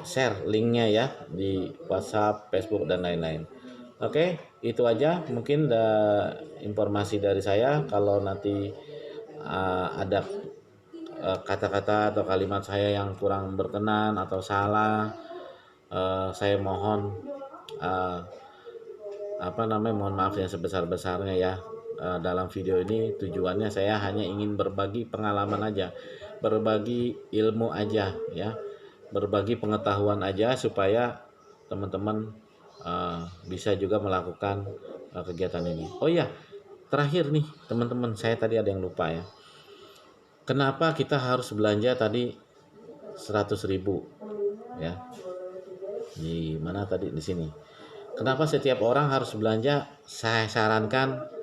share linknya ya di WhatsApp, Facebook dan lain-lain. Oke, itu aja mungkin informasi dari saya. Kalau nanti ada kata-kata atau kalimat saya yang kurang berkenan atau salah, saya mohon mohon maaf yang sebesar-besarnya ya. Dalam video ini tujuannya saya hanya ingin berbagi pengalaman aja, berbagi ilmu aja ya, berbagi pengetahuan aja, supaya teman-teman bisa juga melakukan kegiatan ini. Oh iya, terakhir nih teman-teman, saya tadi ada yang lupa ya. Kenapa kita harus belanja tadi 100.000 ya? Di mana tadi? Di sini. Kenapa setiap orang harus belanja? Saya sarankan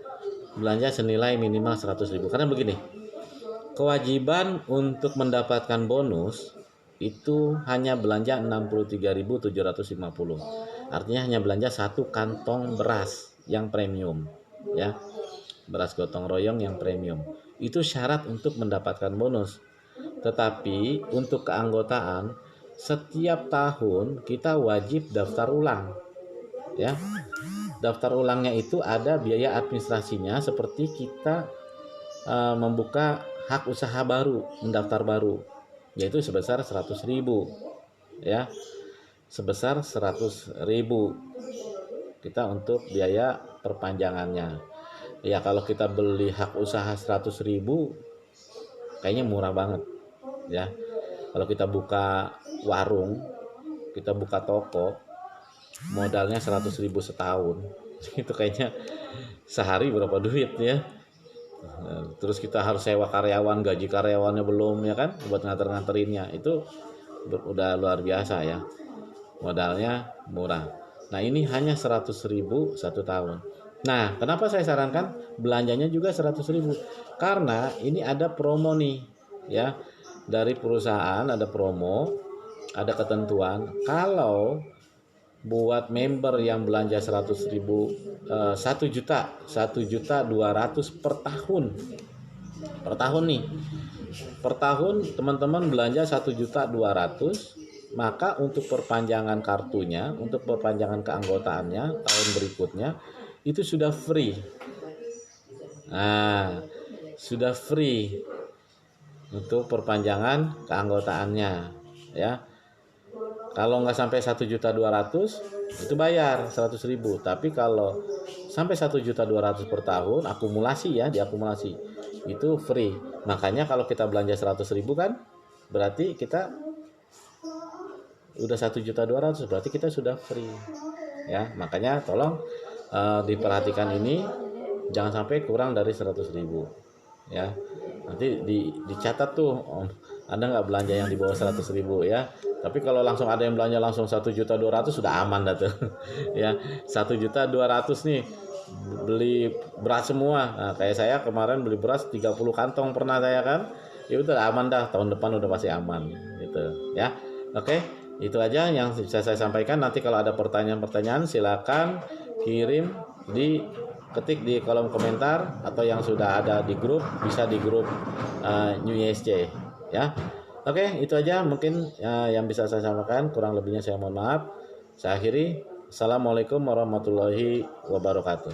belanja senilai minimal 100.000. Karena begini, kewajiban untuk mendapatkan bonus itu hanya belanja 63.750. Artinya hanya belanja 1 kantong beras yang premium, ya. Beras gotong royong yang premium. Itu syarat untuk mendapatkan bonus. Tetapi untuk keanggotaan setiap tahun kita wajib daftar ulang, ya. Daftar ulangnya itu ada biaya administrasinya seperti kita membuka hak usaha baru, mendaftar baru, yaitu sebesar 100.000, ya. Sebesar 100.000 kita untuk biaya perpanjangannya. Ya kalau kita beli hak usaha 100.000 kayaknya murah banget, ya. Kalau kita buka warung, kita buka toko, modalnya 100.000 setahun. Itu kayaknya sehari berapa duit, ya. Terus kita harus sewa karyawan, gaji karyawannya belum, ya kan, buat nganter-nganterinnya. Itu udah luar biasa, ya. Modalnya murah. Nah ini hanya 100.000 1 tahun. Nah kenapa saya sarankan belanjanya juga 100.000? Karena ini ada promo nih, ya. Dari perusahaan ada promo, ada ketentuan kalau buat member yang belanja 100.000, 1.200.000 per tahun nih. Per tahun teman-teman belanja 1.200.000, maka untuk perpanjangan kartunya, untuk perpanjangan keanggotaannya tahun berikutnya itu sudah free. Nah, sudah free untuk perpanjangan keanggotaannya, ya. Kalau nggak sampai 1.200.000 itu bayar 100.000. Tapi kalau sampai 1.200.000 per tahun akumulasi, ya, diakumulasi itu free. Makanya kalau kita belanja 100.000 kan berarti kita udah 1.200.000, berarti kita sudah free, ya. Makanya tolong diperhatikan ini, jangan sampai kurang dari 100.000, ya. Nanti dicatat tuh, ada nggak belanja yang di bawah 100.000, ya. Tapi kalau langsung ada yang belanja langsung 1.200.000 sudah aman dah tuh. Ya, 1.200.000 nih beli beras semua. Nah, kayak saya kemarin beli beras 30 kantong pernah saya kan. Ya udah aman dah, tahun depan udah pasti aman gitu, ya. Oke, itu aja yang bisa saya sampaikan. Nanti kalau ada pertanyaan-pertanyaan silakan kirim ketik di kolom komentar, atau yang sudah ada di grup bisa di grup New ISC, ya. Oke, itu aja mungkin yang bisa saya sampaikan. Kurang lebihnya saya mohon maaf. Saya akhiri. Assalamualaikum warahmatullahi wabarakatuh.